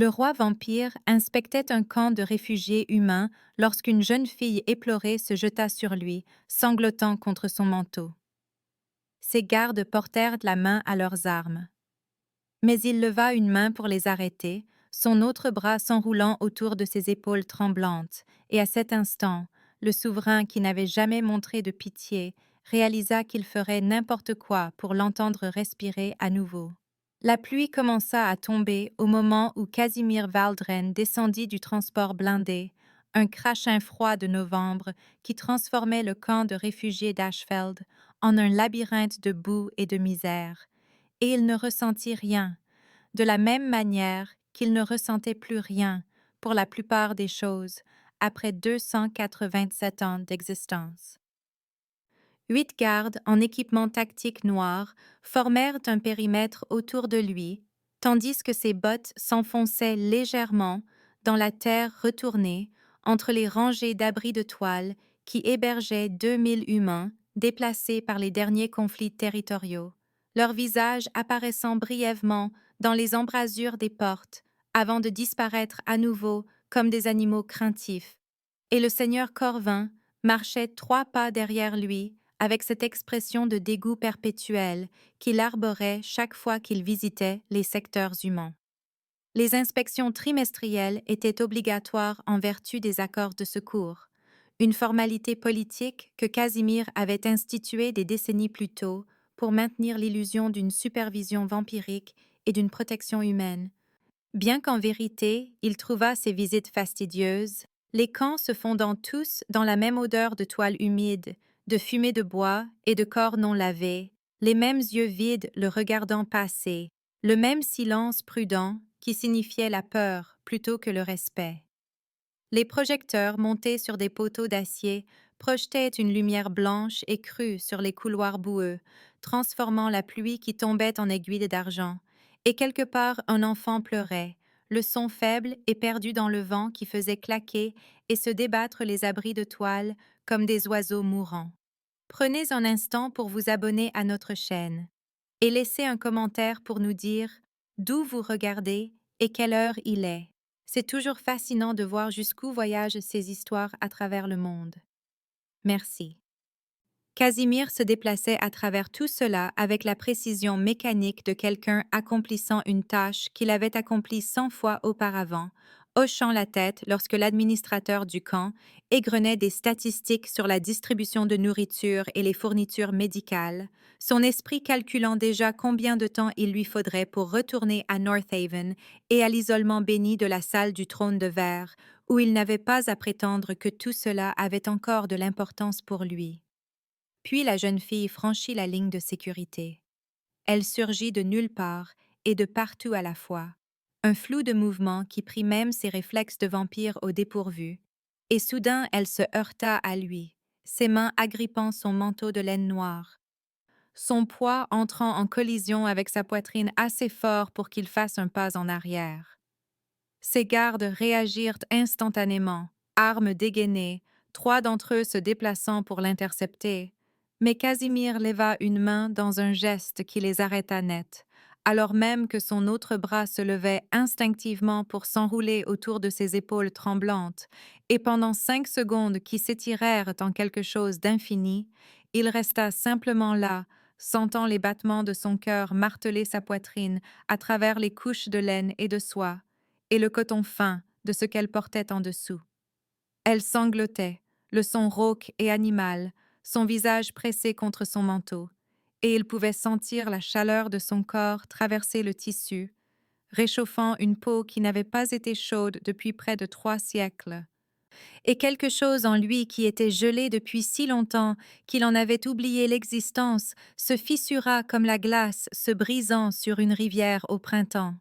Le roi vampire inspectait un camp de réfugiés humains lorsqu'une jeune fille éplorée se jeta sur lui, sanglotant contre son manteau. Ses gardes portèrent la main à leurs armes. Mais il leva une main pour les arrêter, son autre bras s'enroulant autour de ses épaules tremblantes, et à cet instant, le souverain qui n'avait jamais montré de pitié réalisa qu'il ferait n'importe quoi pour l'entendre respirer à nouveau. La pluie commença à tomber au moment où Casimir Valdren descendit du transport blindé, un crachin froid de novembre qui transformait le camp de réfugiés d'Ashfeld en un labyrinthe de boue et de misère. Et il ne ressentit rien, de la même manière qu'il ne ressentait plus rien, pour la plupart des choses, après 287 ans d'existence. 8 gardes en équipement tactique noir formèrent un périmètre autour de lui, tandis que ses bottes s'enfonçaient légèrement dans la terre retournée entre les rangées d'abris de toile qui hébergeaient 2000 humains déplacés par les derniers conflits territoriaux, leurs visages apparaissant brièvement dans les embrasures des portes avant de disparaître à nouveau comme des animaux craintifs. Et le seigneur Corvin marchait 3 pas derrière lui avec cette expression de dégoût perpétuel qu'il arborait chaque fois qu'il visitait les secteurs humains. Les inspections trimestrielles étaient obligatoires en vertu des accords de secours, une formalité politique que Casimir avait instituée des décennies plus tôt pour maintenir l'illusion d'une supervision vampirique et d'une protection humaine. Bien qu'en vérité, il trouvât ces visites fastidieuses, les camps se fondant tous dans la même odeur de toile humide, de fumée de bois et de corps non lavés, les mêmes yeux vides le regardant passer, le même silence prudent qui signifiait la peur plutôt que le respect. Les projecteurs montés sur des poteaux d'acier projetaient une lumière blanche et crue sur les couloirs boueux, transformant la pluie qui tombait en aiguilles d'argent, et quelque part un enfant pleurait, le son faible et perdu dans le vent qui faisait claquer et se débattre les abris de toile comme des oiseaux mourants. Prenez un instant pour vous abonner à notre chaîne et laissez un commentaire pour nous dire d'où vous regardez et quelle heure il est. C'est toujours fascinant de voir jusqu'où voyagent ces histoires à travers le monde. Merci. Casimir se déplaçait à travers tout cela avec la précision mécanique de quelqu'un accomplissant une tâche qu'il avait accomplie 100 fois auparavant, hochant la tête lorsque l'administrateur du camp égrenait des statistiques sur la distribution de nourriture et les fournitures médicales, son esprit calculant déjà combien de temps il lui faudrait pour retourner à Northaven et à l'isolement béni de la salle du trône de verre, où il n'avait pas à prétendre que tout cela avait encore de l'importance pour lui. Puis la jeune fille franchit la ligne de sécurité. Elle surgit de nulle part et de partout à la fois, un flou de mouvements qui prit même ses réflexes de vampire au dépourvu, et soudain elle se heurta à lui, ses mains agrippant son manteau de laine noire, son poids entrant en collision avec sa poitrine assez fort pour qu'il fasse un pas en arrière. Ses gardes réagirent instantanément, armes dégainées, 3 d'entre eux se déplaçant pour l'intercepter. Mais Casimir leva une main dans un geste qui les arrêta net, alors même que son autre bras se levait instinctivement pour s'enrouler autour de ses épaules tremblantes, et pendant 5 secondes qui s'étirèrent en quelque chose d'infini, il resta simplement là, sentant les battements de son cœur marteler sa poitrine à travers les couches de laine et de soie, et le coton fin de ce qu'elle portait en dessous. Elle sanglotait, le son rauque et animal, son visage pressé contre son manteau, et il pouvait sentir la chaleur de son corps traverser le tissu, réchauffant une peau qui n'avait pas été chaude depuis près de 3 siècles. Et quelque chose en lui qui était gelé depuis si longtemps qu'il en avait oublié l'existence se fissura comme la glace se brisant sur une rivière au printemps.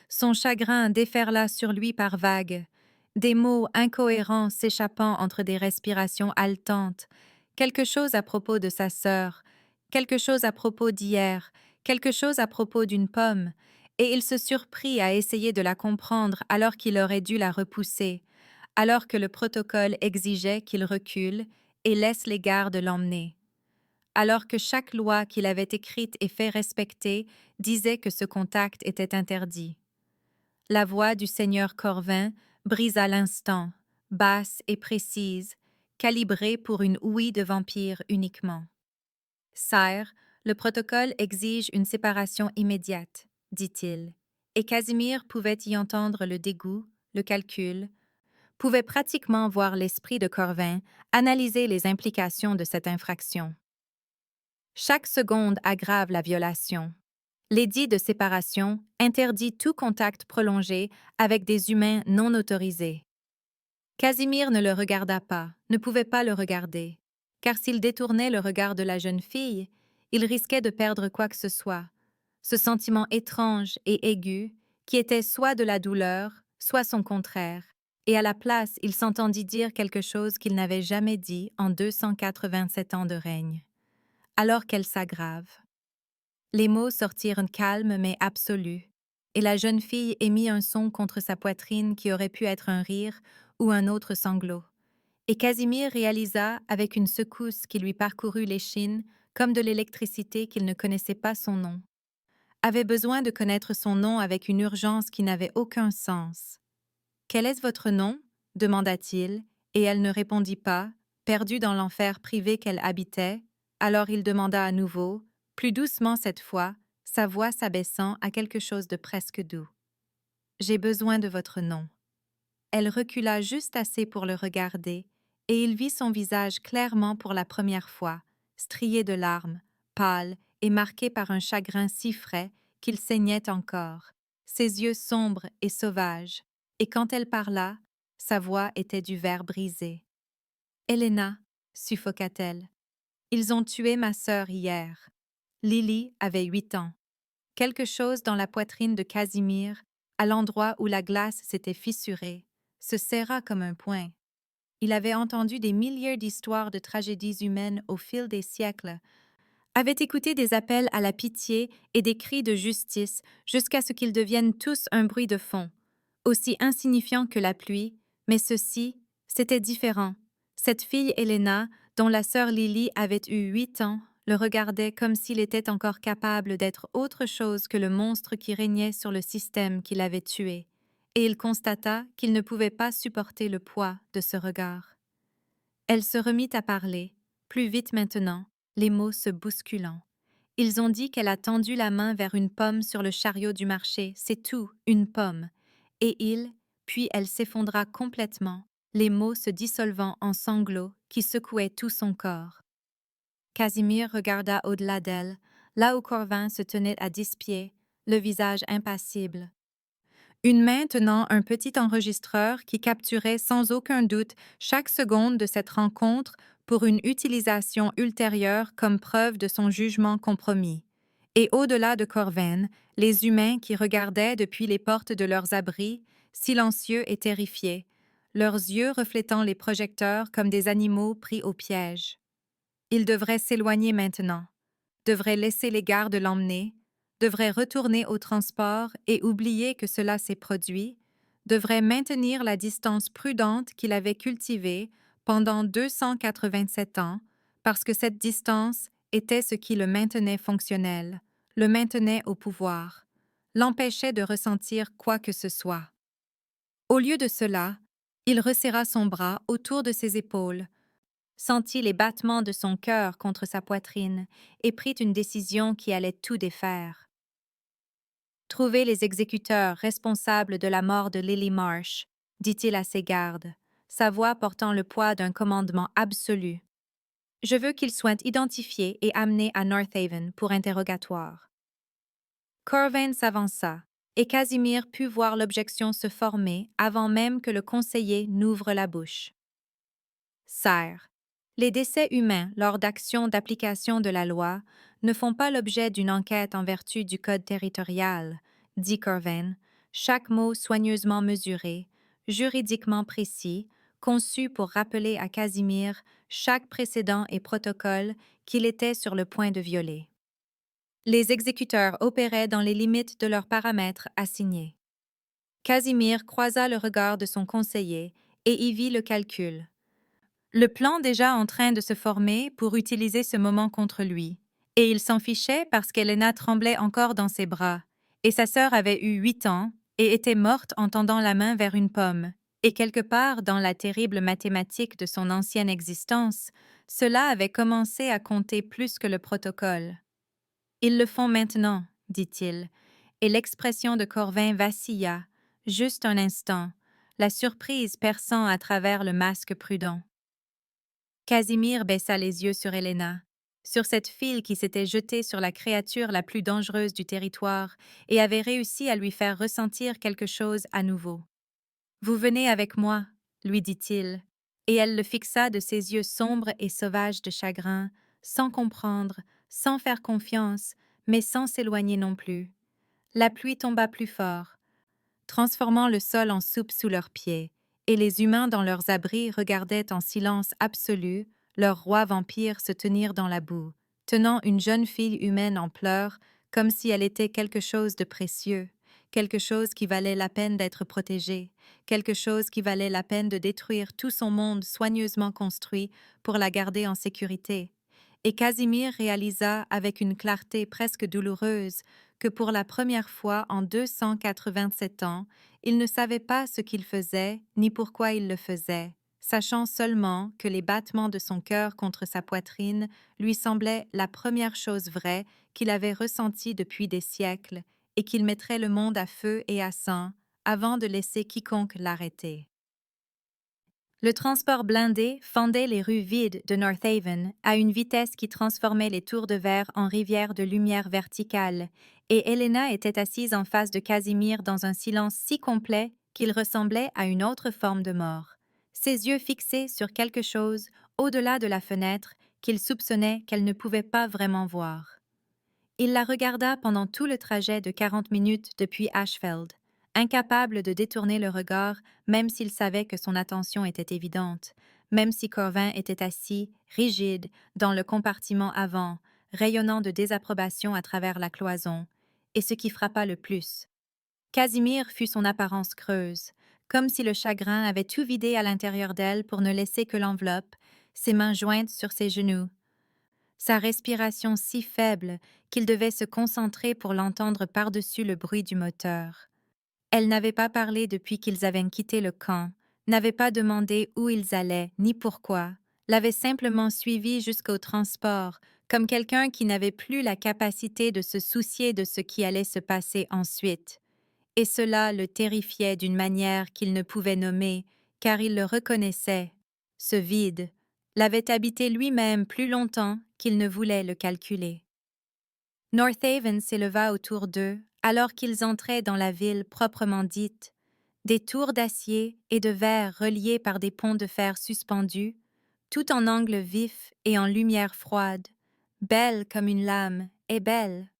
Son chagrin déferla sur lui par vagues, des mots incohérents s'échappant entre des respirations haletantes, quelque chose à propos de sa sœur, quelque chose à propos d'hier, quelque chose à propos d'une pomme, et il se surprit à essayer de la comprendre alors qu'il aurait dû la repousser, alors que le protocole exigeait qu'il recule et laisse les gardes l'emmener, alors que chaque loi qu'il avait écrite et fait respecter disait que ce contact était interdit. La voix du seigneur Corvin brisa l'instant, basse et précise, calibrée pour une ouïe de vampire uniquement. Sire, le protocole exige une séparation immédiate, dit-il, et Casimir pouvait y entendre le dégoût, le calcul, pouvait pratiquement voir l'esprit de Corvin analyser les implications de cette infraction. Chaque seconde aggrave la violation. L'édit de séparation interdit tout contact prolongé avec des humains non autorisés. Casimir ne le regarda pas, ne pouvait pas le regarder, car s'il détournait le regard de la jeune fille, il risquait de perdre quoi que ce soit, ce sentiment étrange et aigu qui était soit de la douleur, soit son contraire, et à la place il s'entendit dire quelque chose qu'il n'avait jamais dit en 287 ans de règne. Alors qu'elle s'aggrave. Les mots sortirent calmes mais absolus, et la jeune fille émit un son contre sa poitrine qui aurait pu être un rire ou un autre sanglot. Et Casimir réalisa, avec une secousse qui lui parcourut l'échine, comme de l'électricité qu'il ne connaissait pas son nom. Avait besoin de connaître son nom avec une urgence qui n'avait aucun sens. « Quel est votre nom » demanda-t-il, et elle ne répondit pas, perdue dans l'enfer privé qu'elle habitait. Alors il demanda à nouveau, plus doucement cette fois, sa voix s'abaissant à quelque chose de presque doux. « J'ai besoin de votre nom. » Elle recula juste assez pour le regarder, et il vit son visage clairement pour la première fois, strié de larmes, pâle et marqué par un chagrin si frais qu'il saignait encore, ses yeux sombres et sauvages, et quand elle parla, sa voix était du verre brisé. « Helena, suffoqua-t-elle. Ils ont tué ma sœur hier. » Lily avait 8 ans. Quelque chose dans la poitrine de Casimir, à l'endroit où la glace s'était fissurée, se serra comme un poing. Il avait entendu des milliers d'histoires de tragédies humaines au fil des siècles, avait écouté des appels à la pitié et des cris de justice jusqu'à ce qu'ils deviennent tous un bruit de fond, aussi insignifiant que la pluie, mais ceci, c'était différent. Cette fille Helena, dont la sœur Lily avait eu 8 ans, le regardait comme s'il était encore capable d'être autre chose que le monstre qui régnait sur le système qui l'avait tué, et il constata qu'il ne pouvait pas supporter le poids de ce regard. Elle se remit à parler, plus vite maintenant, les mots se bousculant. Ils ont dit qu'elle a tendu la main vers une pomme sur le chariot du marché, c'est tout, une pomme. Et puis elle s'effondra complètement, les mots se dissolvant en sanglots qui secouaient tout son corps. Casimir regarda au-delà d'elle, là où Corvin se tenait à 10 pieds, le visage impassible. Une main tenant un petit enregistreur qui capturait sans aucun doute chaque seconde de cette rencontre pour une utilisation ultérieure comme preuve de son jugement compromis. Et au-delà de Corvin, les humains qui regardaient depuis les portes de leurs abris, silencieux et terrifiés, leurs yeux reflétant les projecteurs comme des animaux pris au piège. Ils devraient s'éloigner maintenant, devraient laisser les gardes l'emmener, devrait retourner au transport et oublier que cela s'est produit, devrait maintenir la distance prudente qu'il avait cultivée pendant 287 ans, parce que cette distance était ce qui le maintenait fonctionnel, le maintenait au pouvoir, l'empêchait de ressentir quoi que ce soit. Au lieu de cela, il resserra son bras autour de ses épaules, sentit les battements de son cœur contre sa poitrine et prit une décision qui allait tout défaire. Trouver les exécuteurs responsables de la mort de Lily Marsh, dit-il à ses gardes, sa voix portant le poids d'un commandement absolu. Je veux qu'ils soient identifiés et amenés à Northaven pour interrogatoire. Corvin s'avança, et Casimir put voir l'objection se former avant même que le conseiller n'ouvre la bouche. Sire, les décès humains lors d'actions d'application de la loi ne font pas l'objet d'une enquête en vertu du Code territorial, dit Corvin, chaque mot soigneusement mesuré, juridiquement précis, conçu pour rappeler à Casimir chaque précédent et protocole qu'il était sur le point de violer. Les exécuteurs opéraient dans les limites de leurs paramètres assignés. Casimir croisa le regard de son conseiller et y vit le calcul. Le plan déjà en train de se former pour utiliser ce moment contre lui, et il s'en fichait parce qu'Helena tremblait encore dans ses bras, et sa sœur avait eu 8 ans, et était morte en tendant la main vers une pomme, et quelque part dans la terrible mathématique de son ancienne existence, cela avait commencé à compter plus que le protocole. Ils le font maintenant, dit-il, et l'expression de Corvin vacilla, juste un instant, la surprise perçant à travers le masque prudent. Casimir baissa les yeux sur Helena, sur cette fille qui s'était jetée sur la créature la plus dangereuse du territoire et avait réussi à lui faire ressentir quelque chose à nouveau. « Vous venez avec moi, lui dit-il, et elle le fixa de ses yeux sombres et sauvages de chagrin, sans comprendre, sans faire confiance, mais sans s'éloigner non plus. La pluie tomba plus fort, transformant le sol en soupe sous leurs pieds, et les humains dans leurs abris regardaient en silence absolu leur roi vampire se tenir dans la boue, tenant une jeune fille humaine en pleurs, comme si elle était quelque chose de précieux, quelque chose qui valait la peine d'être protégé, quelque chose qui valait la peine de détruire tout son monde soigneusement construit pour la garder en sécurité. Et Casimir réalisa avec une clarté presque douloureuse que pour la première fois en 287 ans, il ne savait pas ce qu'il faisait ni pourquoi il le faisait, sachant seulement que les battements de son cœur contre sa poitrine lui semblaient la première chose vraie qu'il avait ressentie depuis des siècles et qu'il mettrait le monde à feu et à sang avant de laisser quiconque l'arrêter. Le transport blindé fendait les rues vides de Northaven à une vitesse qui transformait les tours de verre en rivières de lumière verticale, et Helena était assise en face de Casimir dans un silence si complet qu'il ressemblait à une autre forme de mort, ses yeux fixés sur quelque chose au-delà de la fenêtre qu'il soupçonnait qu'elle ne pouvait pas vraiment voir. Il la regarda pendant tout le trajet de 40 minutes depuis Ashfeld, incapable de détourner le regard même s'il savait que son attention était évidente, même si Corvin était assis, rigide, dans le compartiment avant, rayonnant de désapprobation à travers la cloison, et ce qui frappa le plus. Casimir fut son apparence creuse, comme si le chagrin avait tout vidé à l'intérieur d'elle pour ne laisser que l'enveloppe, ses mains jointes sur ses genoux, sa respiration si faible qu'il devait se concentrer pour l'entendre par-dessus le bruit du moteur. Elle n'avait pas parlé depuis qu'ils avaient quitté le camp, n'avait pas demandé où ils allaient, ni pourquoi, l'avait simplement suivi jusqu'au transport, comme quelqu'un qui n'avait plus la capacité de se soucier de ce qui allait se passer ensuite. Et cela le terrifiait d'une manière qu'il ne pouvait nommer, car il le reconnaissait. Ce vide l'avait habité lui-même plus longtemps qu'il ne voulait le calculer. Northaven s'éleva autour d'eux alors qu'ils entraient dans la ville proprement dite, des tours d'acier et de verre reliées par des ponts de fer suspendus, tout en angle vif et en lumière froide, belle comme une lame et belle.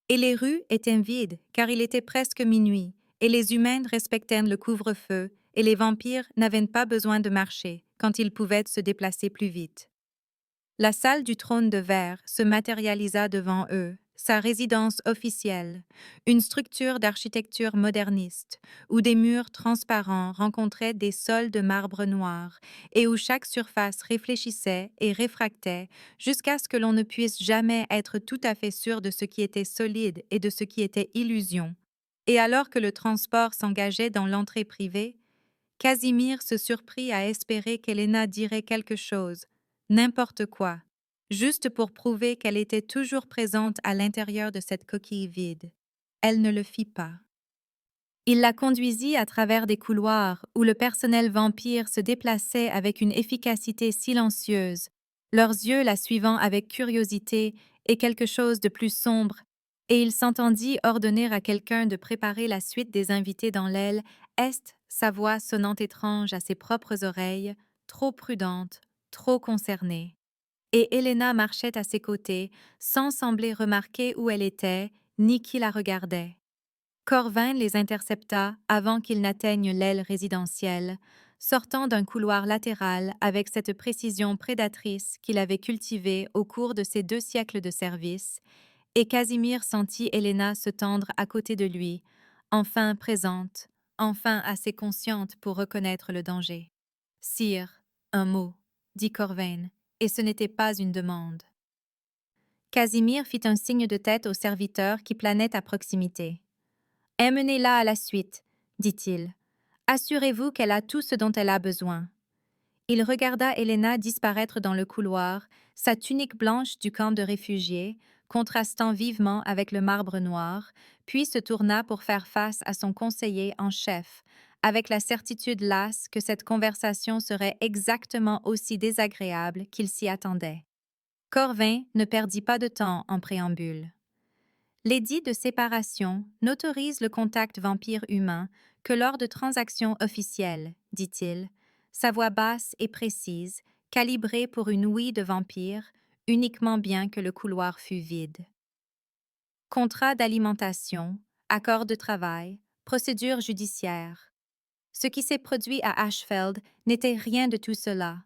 Et les rues étaient vides, car il était presque minuit, et les humains respectaient le couvre-feu, et les vampires n'avaient pas besoin de marcher quand ils pouvaient se déplacer plus vite. La salle du trône de verre se matérialisa devant eux, sa résidence officielle, une structure d'architecture moderniste, où des murs transparents rencontraient des sols de marbre noir, et où chaque surface réfléchissait et réfractait jusqu'à ce que l'on ne puisse jamais être tout à fait sûr de ce qui était solide et de ce qui était illusion. Et alors que le transport s'engageait dans l'entrée privée, Casimir se surprit à espérer qu'Helena dirait quelque chose, n'importe quoi, juste pour prouver qu'elle était toujours présente à l'intérieur de cette coquille vide. Elle ne le fit pas. Il la conduisit à travers des couloirs où le personnel vampire se déplaçait avec une efficacité silencieuse, leurs yeux la suivant avec curiosité et quelque chose de plus sombre, et il s'entendit ordonner à quelqu'un de préparer la suite des invités dans l'aile est, sa voix sonnant étrange à ses propres oreilles, trop prudente, trop concernée. Et Helena marchait à ses côtés, sans sembler remarquer où elle était, ni qui la regardait. Corvin les intercepta avant qu'ils n'atteignent l'aile résidentielle, sortant d'un couloir latéral avec cette précision prédatrice qu'il avait cultivée au cours de ses 2 siècles de service, et Casimir sentit Helena se tendre à côté de lui, enfin présente, enfin assez consciente pour reconnaître le danger. « Sire, un mot, » dit Corvin, et ce n'était pas une demande. Casimir fit un signe de tête au serviteur qui planait à proximité. Emmenez-la à la suite, dit-il. Assurez-vous qu'elle a tout ce dont elle a besoin. Il regarda Elena disparaître dans le couloir, sa tunique blanche du camp de réfugiés, contrastant vivement avec le marbre noir, puis se tourna pour faire face à son conseiller en chef, avec la certitude lasse que cette conversation serait exactement aussi désagréable qu'il s'y attendait. Corvin ne perdit pas de temps en préambule. L'édit de séparation n'autorise le contact vampire-humain que lors de transactions officielles, dit-il, sa voix basse et précise, calibrée pour une ouïe de vampire, uniquement bien que le couloir fût vide. Contrat d'alimentation, accord de travail, procédure judiciaire. Ce qui s'est produit à Ashfeld n'était rien de tout cela.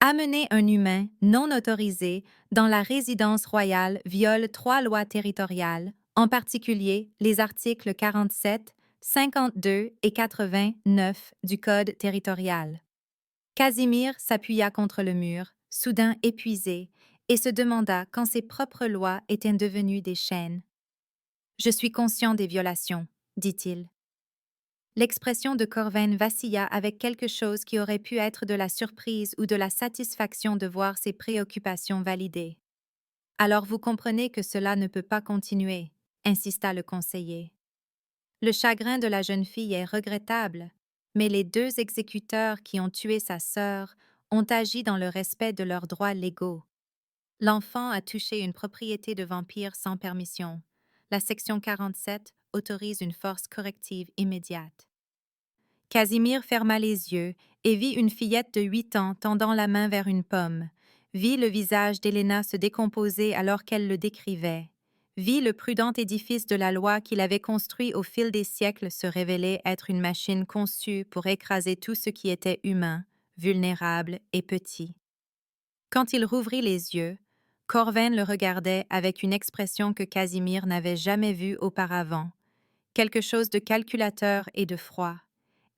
Amener un humain non autorisé dans la résidence royale viole 3 lois territoriales, en particulier les articles 47, 52 et 89 du Code territorial. Casimir s'appuya contre le mur, soudain épuisé, et se demanda quand ses propres lois étaient devenues des chaînes. « Je suis conscient des violations, » dit-il. L'expression de Corvin vacilla avec quelque chose qui aurait pu être de la surprise ou de la satisfaction de voir ses préoccupations validées. « Alors vous comprenez que cela ne peut pas continuer, » insista le conseiller. « Le chagrin de la jeune fille est regrettable, mais les 2 exécuteurs qui ont tué sa sœur ont agi dans le respect de leurs droits légaux. L'enfant a touché une propriété de vampire sans permission. La section 47 autorise une force corrective immédiate. » Casimir ferma les yeux et vit une fillette de 8 ans tendant la main vers une pomme, vit le visage d'Helena se décomposer alors qu'elle le décrivait, vit le prudent édifice de la loi qu'il avait construit au fil des siècles se révéler être une machine conçue pour écraser tout ce qui était humain, vulnérable et petit. Quand il rouvrit les yeux, Corvin le regardait avec une expression que Casimir n'avait jamais vue auparavant, quelque chose de calculateur et de froid,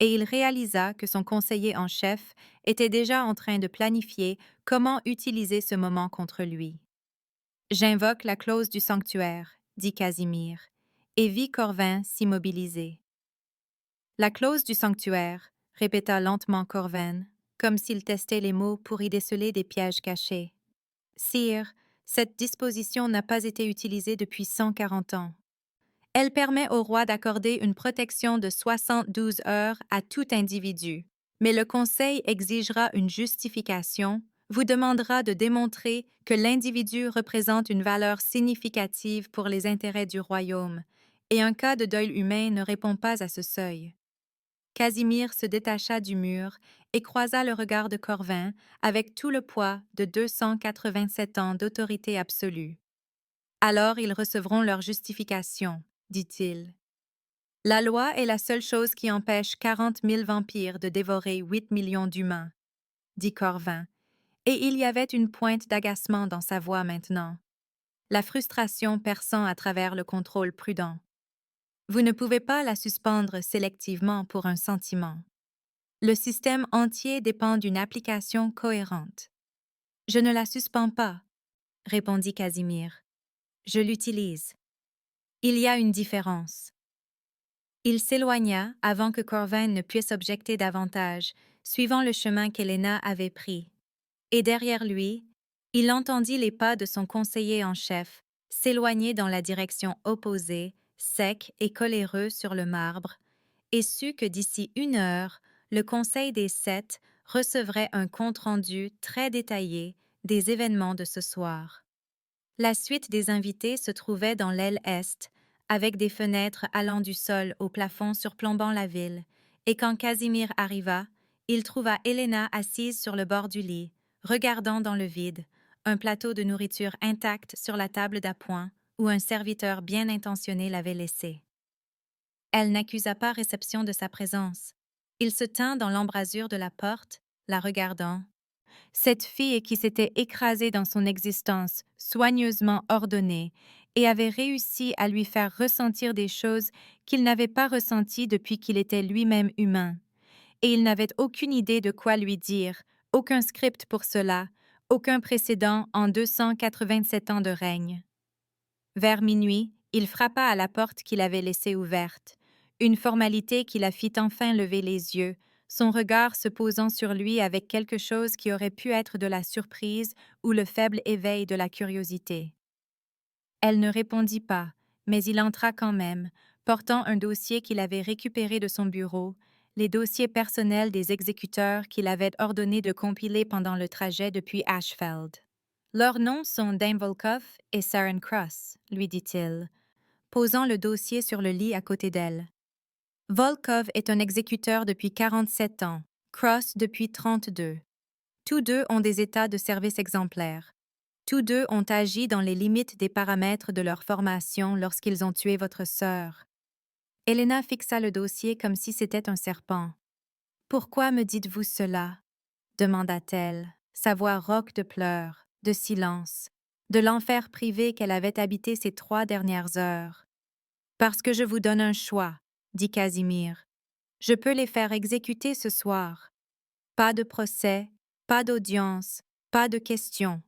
et il réalisa que son conseiller en chef était déjà en train de planifier comment utiliser ce moment contre lui. « J'invoque la clause du sanctuaire, » dit Casimir, et vit Corvin s'immobiliser. « La clause du sanctuaire, » répéta lentement Corvin, comme s'il testait les mots pour y déceler des pièges cachés. « Sire, cette disposition n'a pas été utilisée depuis 140 ans. Elle permet au roi d'accorder une protection de 72 heures à tout individu, mais le Conseil exigera une justification, vous demandera de démontrer que l'individu représente une valeur significative pour les intérêts du royaume, et un cas de deuil humain ne répond pas à ce seuil. » Casimir se détacha du mur et croisa le regard de Corvin avec tout le poids de 287 ans d'autorité absolue. « Alors ils recevront leur justification, » dit-il. « La loi est la seule chose qui empêche 40 000 vampires de dévorer 8 millions d'humains, » dit Corvin, et il y avait une pointe d'agacement dans sa voix maintenant, la frustration perçant à travers le contrôle prudent. « Vous ne pouvez pas la suspendre sélectivement pour un sentiment. Le système entier dépend d'une application cohérente. »« Je ne la suspends pas, » répondit Casimir. « Je l'utilise. Il y a une différence. » Il s'éloigna avant que Corvin ne puisse objecter davantage, suivant le chemin qu'Helena avait pris. Et derrière lui, il entendit les pas de son conseiller en chef s'éloigner dans la direction opposée, sec et coléreux sur le marbre, et sut que d'ici 1 heure, le Conseil des 7 recevrait un compte-rendu très détaillé des événements de ce soir. La suite des invités se trouvait dans l'aile est, avec des fenêtres allant du sol au plafond surplombant la ville, et quand Casimir arriva, il trouva Helena assise sur le bord du lit, regardant dans le vide, un plateau de nourriture intact sur la table d'appoint où un serviteur bien intentionné l'avait laissé. Elle n'accusa pas réception de sa présence. Il se tint dans l'embrasure de la porte, la regardant. Cette fille qui s'était écrasée dans son existence, soigneusement ordonnée, et avait réussi à lui faire ressentir des choses qu'il n'avait pas ressenties depuis qu'il était lui-même humain. Et il n'avait aucune idée de quoi lui dire, aucun script pour cela, aucun précédent en 287 ans de règne. Vers minuit, Il frappa à la porte qu'il avait laissée ouverte, une formalité qui la fit enfin lever les yeux, son regard se posant sur lui avec quelque chose qui aurait pu être de la surprise ou le faible éveil de la curiosité. Elle ne répondit pas, mais il entra quand même, portant un dossier qu'il avait récupéré de son bureau, les dossiers personnels des exécuteurs qu'il avait ordonné de compiler pendant le trajet depuis Ashfeld. Leurs noms sont Dame Volkov et Saren Cross, lui dit-il, posant le dossier sur le lit à côté d'elle. Volkov est un exécuteur depuis 47 ans, Cross depuis 32. Tous deux ont des états de service exemplaires. Tous deux ont agi dans les limites des paramètres de leur formation lorsqu'ils ont tué votre sœur. Elena fixa le dossier comme si c'était un serpent. « Pourquoi me dites-vous cela ?» demanda-t-elle, sa voix rauque de pleurs, de silence, de l'enfer privé qu'elle avait habité ces 3 dernières heures. « Parce que je vous donne un choix, » dit Casimir. « Je peux les faire exécuter ce soir. Pas de procès, pas d'audience, pas de questions.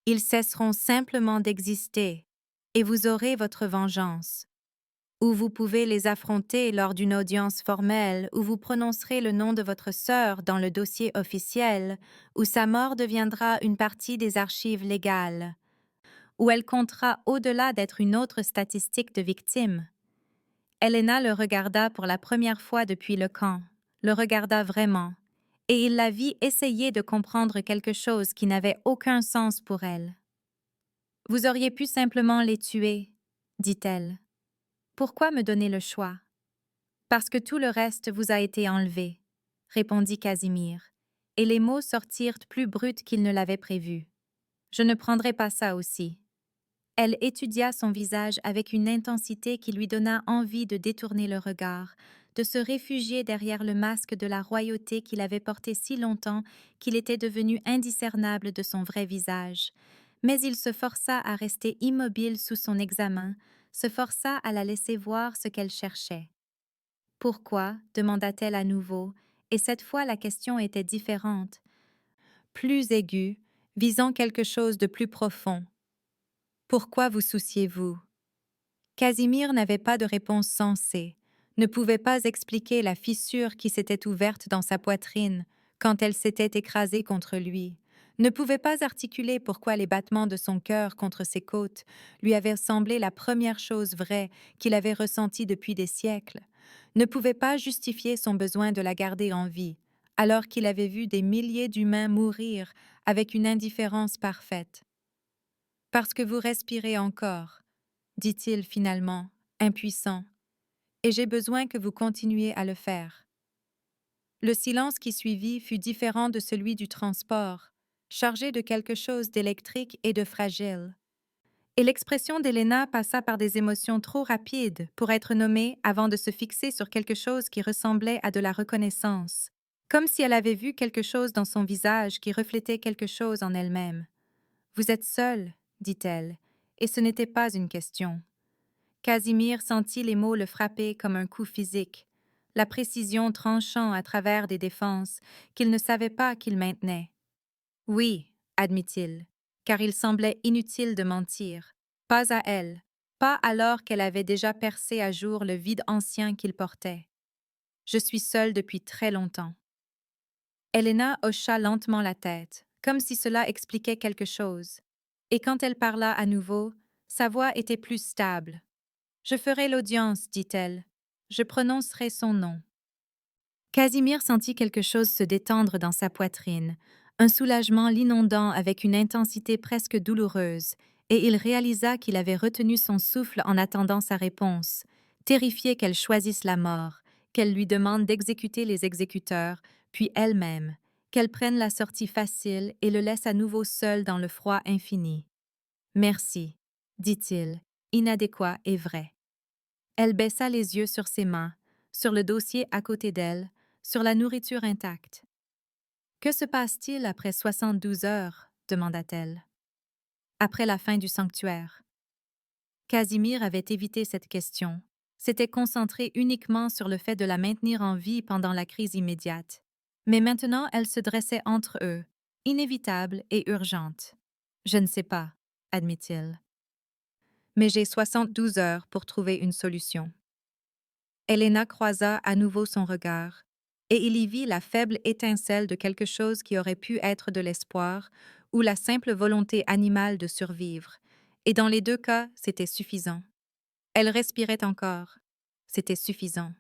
Ils cesseront simplement d'exister, et vous aurez votre vengeance. Ou vous pouvez les affronter lors d'une audience formelle où vous prononcerez le nom de votre sœur dans le dossier officiel, où sa mort deviendra une partie des archives légales, où elle comptera au-delà d'être une autre statistique de victimes. Elena le regarda pour la première fois depuis le camp, le regarda vraiment, et il la vit essayer de comprendre quelque chose qui n'avait aucun sens pour elle. « Vous auriez pu simplement les tuer, » dit-elle. « Pourquoi me donner le choix? » « Parce que tout le reste vous a été enlevé, » répondit Casimir, et les mots sortirent plus bruts qu'il ne l'avait prévu. « Je ne prendrai pas ça aussi. » Elle étudia son visage avec une intensité qui lui donna envie de détourner le regard, de se réfugier derrière le masque de la royauté qu'il avait porté si longtemps qu'il était devenu indiscernable de son vrai visage. Mais il se força à rester immobile sous son examen, se força à la laisser voir ce qu'elle cherchait. « Pourquoi ?» demanda-t-elle à nouveau, et cette fois la question était différente, plus aiguë, visant quelque chose de plus profond. « Pourquoi vous souciez-vous ?» Casimir n'avait pas de réponse sensée, ne pouvait pas expliquer la fissure qui s'était ouverte dans sa poitrine quand elle s'était écrasée contre lui, ne pouvait pas articuler pourquoi les battements de son cœur contre ses côtes lui avaient semblé la première chose vraie qu'il avait ressentie depuis des siècles, ne pouvait pas justifier son besoin de la garder en vie, alors qu'il avait vu des milliers d'humains mourir avec une indifférence parfaite. « Parce que vous respirez encore, » dit-il finalement, impuissant, « et j'ai besoin que vous continuiez à le faire. » Le silence qui suivit fut différent de celui du transport, chargé de quelque chose d'électrique et de fragile. Et l'expression d'Elena passa par des émotions trop rapides pour être nommée avant de se fixer sur quelque chose qui ressemblait à de la reconnaissance, comme si elle avait vu quelque chose dans son visage qui reflétait quelque chose en elle-même. « Vous êtes seule, » dit-elle, et ce n'était pas une question. Casimir sentit les mots le frapper comme un coup physique, la précision tranchant à travers des défenses qu'il ne savait pas qu'il maintenait. « Oui, » admit-il, car il semblait inutile de mentir. Pas à elle, pas alors qu'elle avait déjà percé à jour le vide ancien qu'il portait. « Je suis seule depuis très longtemps. » Elena hocha lentement la tête, comme si cela expliquait quelque chose, et quand elle parla à nouveau, sa voix était plus stable. « Je ferai l'audience, dit-elle. Je prononcerai son nom. » Casimir sentit quelque chose se détendre dans sa poitrine, un soulagement l'inondant avec une intensité presque douloureuse, et il réalisa qu'il avait retenu son souffle en attendant sa réponse, terrifié qu'elle choisisse la mort, qu'elle lui demande d'exécuter les exécuteurs, puis elle-même, qu'elle prenne la sortie facile et le laisse à nouveau seul dans le froid infini. « Merci, » dit-il, inadéquat et vrai. Elle baissa les yeux sur ses mains, sur le dossier à côté d'elle, sur la nourriture intacte. « Que se passe-t-il après 72 heures ?» demanda-t-elle. « Après la fin du sanctuaire. » Casimir avait évité cette question, s'était concentré uniquement sur le fait de la maintenir en vie pendant la crise immédiate. Mais maintenant elle se dressait entre eux, inévitable et urgente. « Je ne sais pas, » admit-il. mais j'ai 72 heures pour trouver une solution. Helena croisa à nouveau son regard, et il y vit la faible étincelle de quelque chose qui aurait pu être de l'espoir ou la simple volonté animale de survivre, et dans les deux cas, c'était suffisant. Elle respirait encore. C'était suffisant.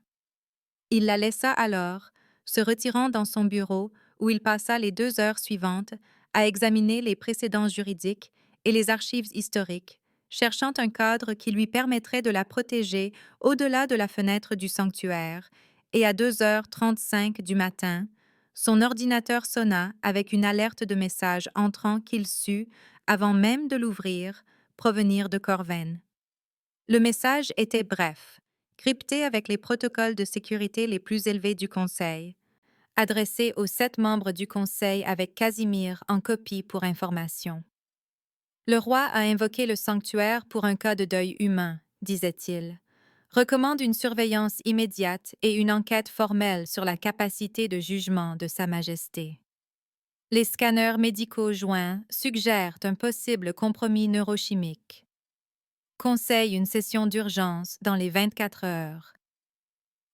Il la laissa alors, se retirant dans son bureau où il passa les 2 heures suivantes à examiner les précédents juridiques et les archives historiques, cherchant un cadre qui lui permettrait de la protéger au-delà de la fenêtre du sanctuaire, et à 2h35 du matin, son ordinateur sonna avec une alerte de message entrant qu'il sut, avant même de l'ouvrir, provenir de Corven. Le message était bref, crypté avec les protocoles de sécurité les plus élevés du Conseil, adressé aux 7 membres du Conseil avec Casimir en copie pour information. Le roi a invoqué le sanctuaire pour un cas de deuil humain, disait-il. Recommande une surveillance immédiate et une enquête formelle sur la capacité de jugement de Sa Majesté. Les scanners médicaux joints suggèrent un possible compromis neurochimique. Conseille une session d'urgence dans les 24 heures.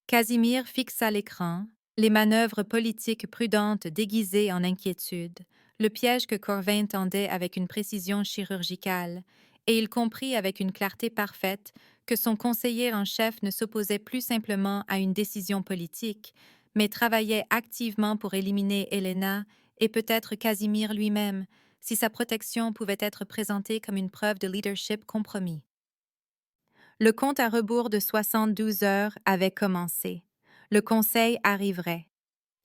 Casimir fixa l'écran, les manœuvres politiques prudentes déguisées en inquiétude, le piège que Corvin tendait avec une précision chirurgicale, et il comprit avec une clarté parfaite que son conseiller en chef ne s'opposait plus simplement à une décision politique, mais travaillait activement pour éliminer Helena et peut-être Casimir lui-même, si sa protection pouvait être présentée comme une preuve de leadership compromis. Le compte à rebours de 72 heures avait commencé. Le conseil arriverait.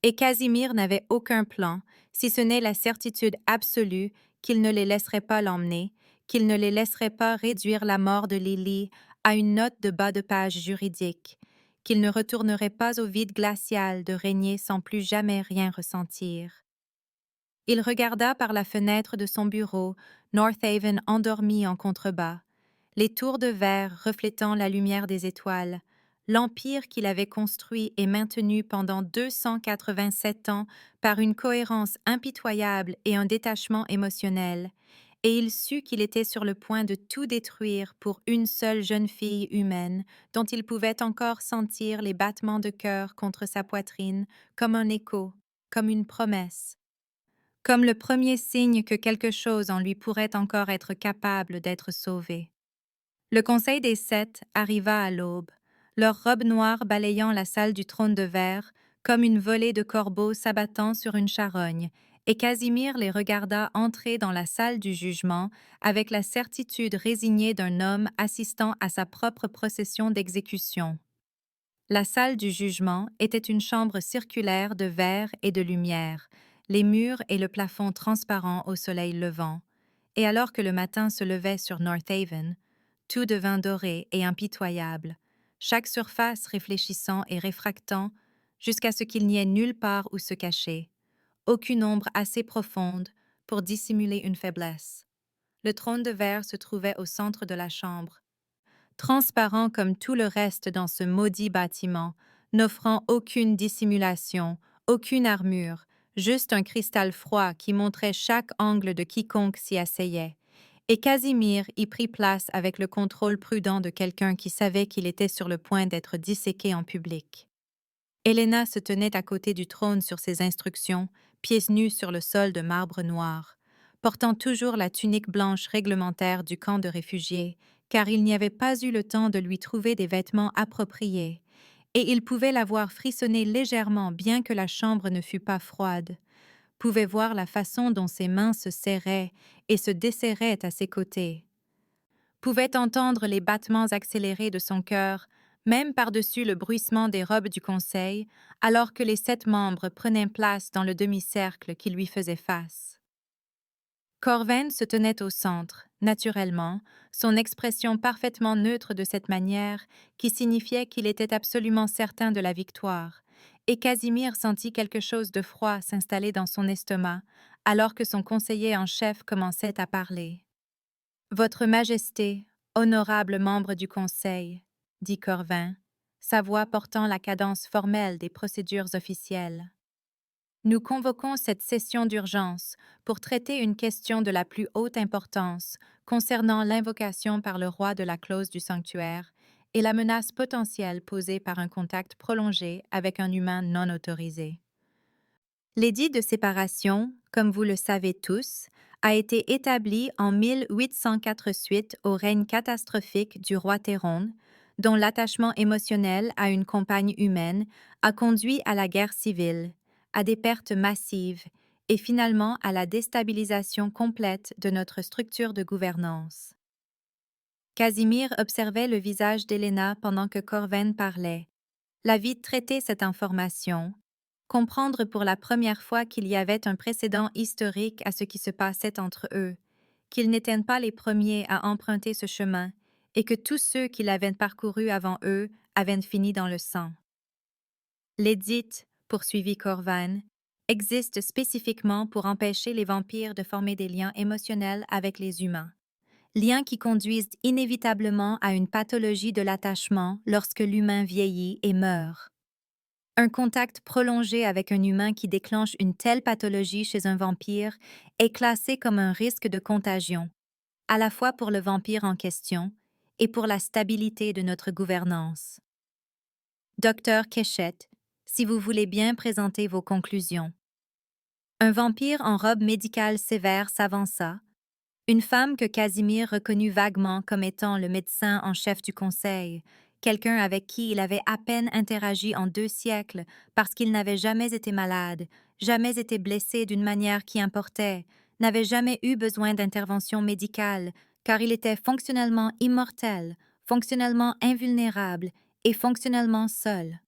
Et Casimir n'avait aucun plan, si ce n'est la certitude absolue qu'il ne les laisserait pas l'emmener, qu'il ne les laisserait pas réduire la mort de Lily à une note de bas de page juridique, qu'il ne retournerait pas au vide glacial de régner sans plus jamais rien ressentir. Il regarda par la fenêtre de son bureau North Haven endormi en contrebas, les tours de verre reflétant la lumière des étoiles, l'empire qu'il avait construit et maintenu pendant 287 ans par une cohérence impitoyable et un détachement émotionnel, et il sut qu'il était sur le point de tout détruire pour une seule jeune fille humaine dont il pouvait encore sentir les battements de cœur contre sa poitrine comme un écho, comme une promesse, comme le premier signe que quelque chose en lui pourrait encore être capable d'être sauvé. Le Conseil des 7 arriva à l'aube, leurs robes noires balayant la salle du trône de verre comme une volée de corbeaux s'abattant sur une charogne, et Casimir les regarda entrer dans la salle du jugement avec la certitude résignée d'un homme assistant à sa propre procession d'exécution. La salle du jugement était une chambre circulaire de verre et de lumière, les murs et le plafond transparents au soleil levant, et alors que le matin se levait sur North Haven, tout devint doré et impitoyable, chaque surface réfléchissant et réfractant jusqu'à ce qu'il n'y ait nulle part où se cacher, aucune ombre assez profonde pour dissimuler une faiblesse. Le trône de verre se trouvait au centre de la chambre, transparent comme tout le reste dans ce maudit bâtiment, n'offrant aucune dissimulation, aucune armure, juste un cristal froid qui montrait chaque angle de quiconque s'y asseyait. Et Casimir y prit place avec le contrôle prudent de quelqu'un qui savait qu'il était sur le point d'être disséqué en public. Helena se tenait à côté du trône sur ses instructions, pieds nus sur le sol de marbre noir, portant toujours la tunique blanche réglementaire du camp de réfugiés, car il n'y avait pas eu le temps de lui trouver des vêtements appropriés, et il pouvait la voir frissonner légèrement bien que la chambre ne fût pas froide, pouvait voir la façon dont ses mains se serraient et se desserraient à ses côtés, pouvait entendre les battements accélérés de son cœur, même par-dessus le bruissement des robes du conseil, alors que les 7 membres prenaient place dans le demi-cercle qui lui faisait face. Corven se tenait au centre, naturellement, son expression parfaitement neutre de cette manière qui signifiait qu'il était absolument certain de la victoire, et Casimir sentit quelque chose de froid s'installer dans son estomac alors que son conseiller en chef commençait à parler. « Votre Majesté, honorable membre du Conseil, » dit Corvin, sa voix portant la cadence formelle des procédures officielles. Nous convoquons cette session d'urgence pour traiter une question de la plus haute importance concernant l'invocation par le roi de la clause du sanctuaire et la menace potentielle posée par un contact prolongé avec un humain non autorisé. L'édit de séparation, comme vous le savez tous, a été établi en 1804 suite au règne catastrophique du roi Térone, dont l'attachement émotionnel à une compagne humaine a conduit à la guerre civile, à des pertes massives et finalement à la déstabilisation complète de notre structure de gouvernance. Casimir observait le visage d'Héléna pendant que Corven parlait. La vie traitait cette information, comprendre pour la première fois qu'il y avait un précédent historique à ce qui se passait entre eux, qu'ils n'étaient pas les premiers à emprunter ce chemin et que tous ceux qui l'avaient parcouru avant eux avaient fini dans le sang. L'édit, poursuivit Corvan, existe spécifiquement pour empêcher les vampires de former des liens émotionnels avec les humains, liens qui conduisent inévitablement à une pathologie de l'attachement lorsque l'humain vieillit et meurt. Un contact prolongé avec un humain qui déclenche une telle pathologie chez un vampire est classé comme un risque de contagion, à la fois pour le vampire en question et pour la stabilité de notre gouvernance. Docteur Keshet, si vous voulez bien présenter vos conclusions. Un vampire en robe médicale sévère s'avança. Une femme que Casimir reconnut vaguement comme étant le médecin en chef du conseil, quelqu'un avec qui il avait à peine interagi en 2 siècles parce qu'il n'avait jamais été malade, jamais été blessé d'une manière qui importait, n'avait jamais eu besoin d'intervention médicale, car il était fonctionnellement immortel, fonctionnellement invulnérable et fonctionnellement seul.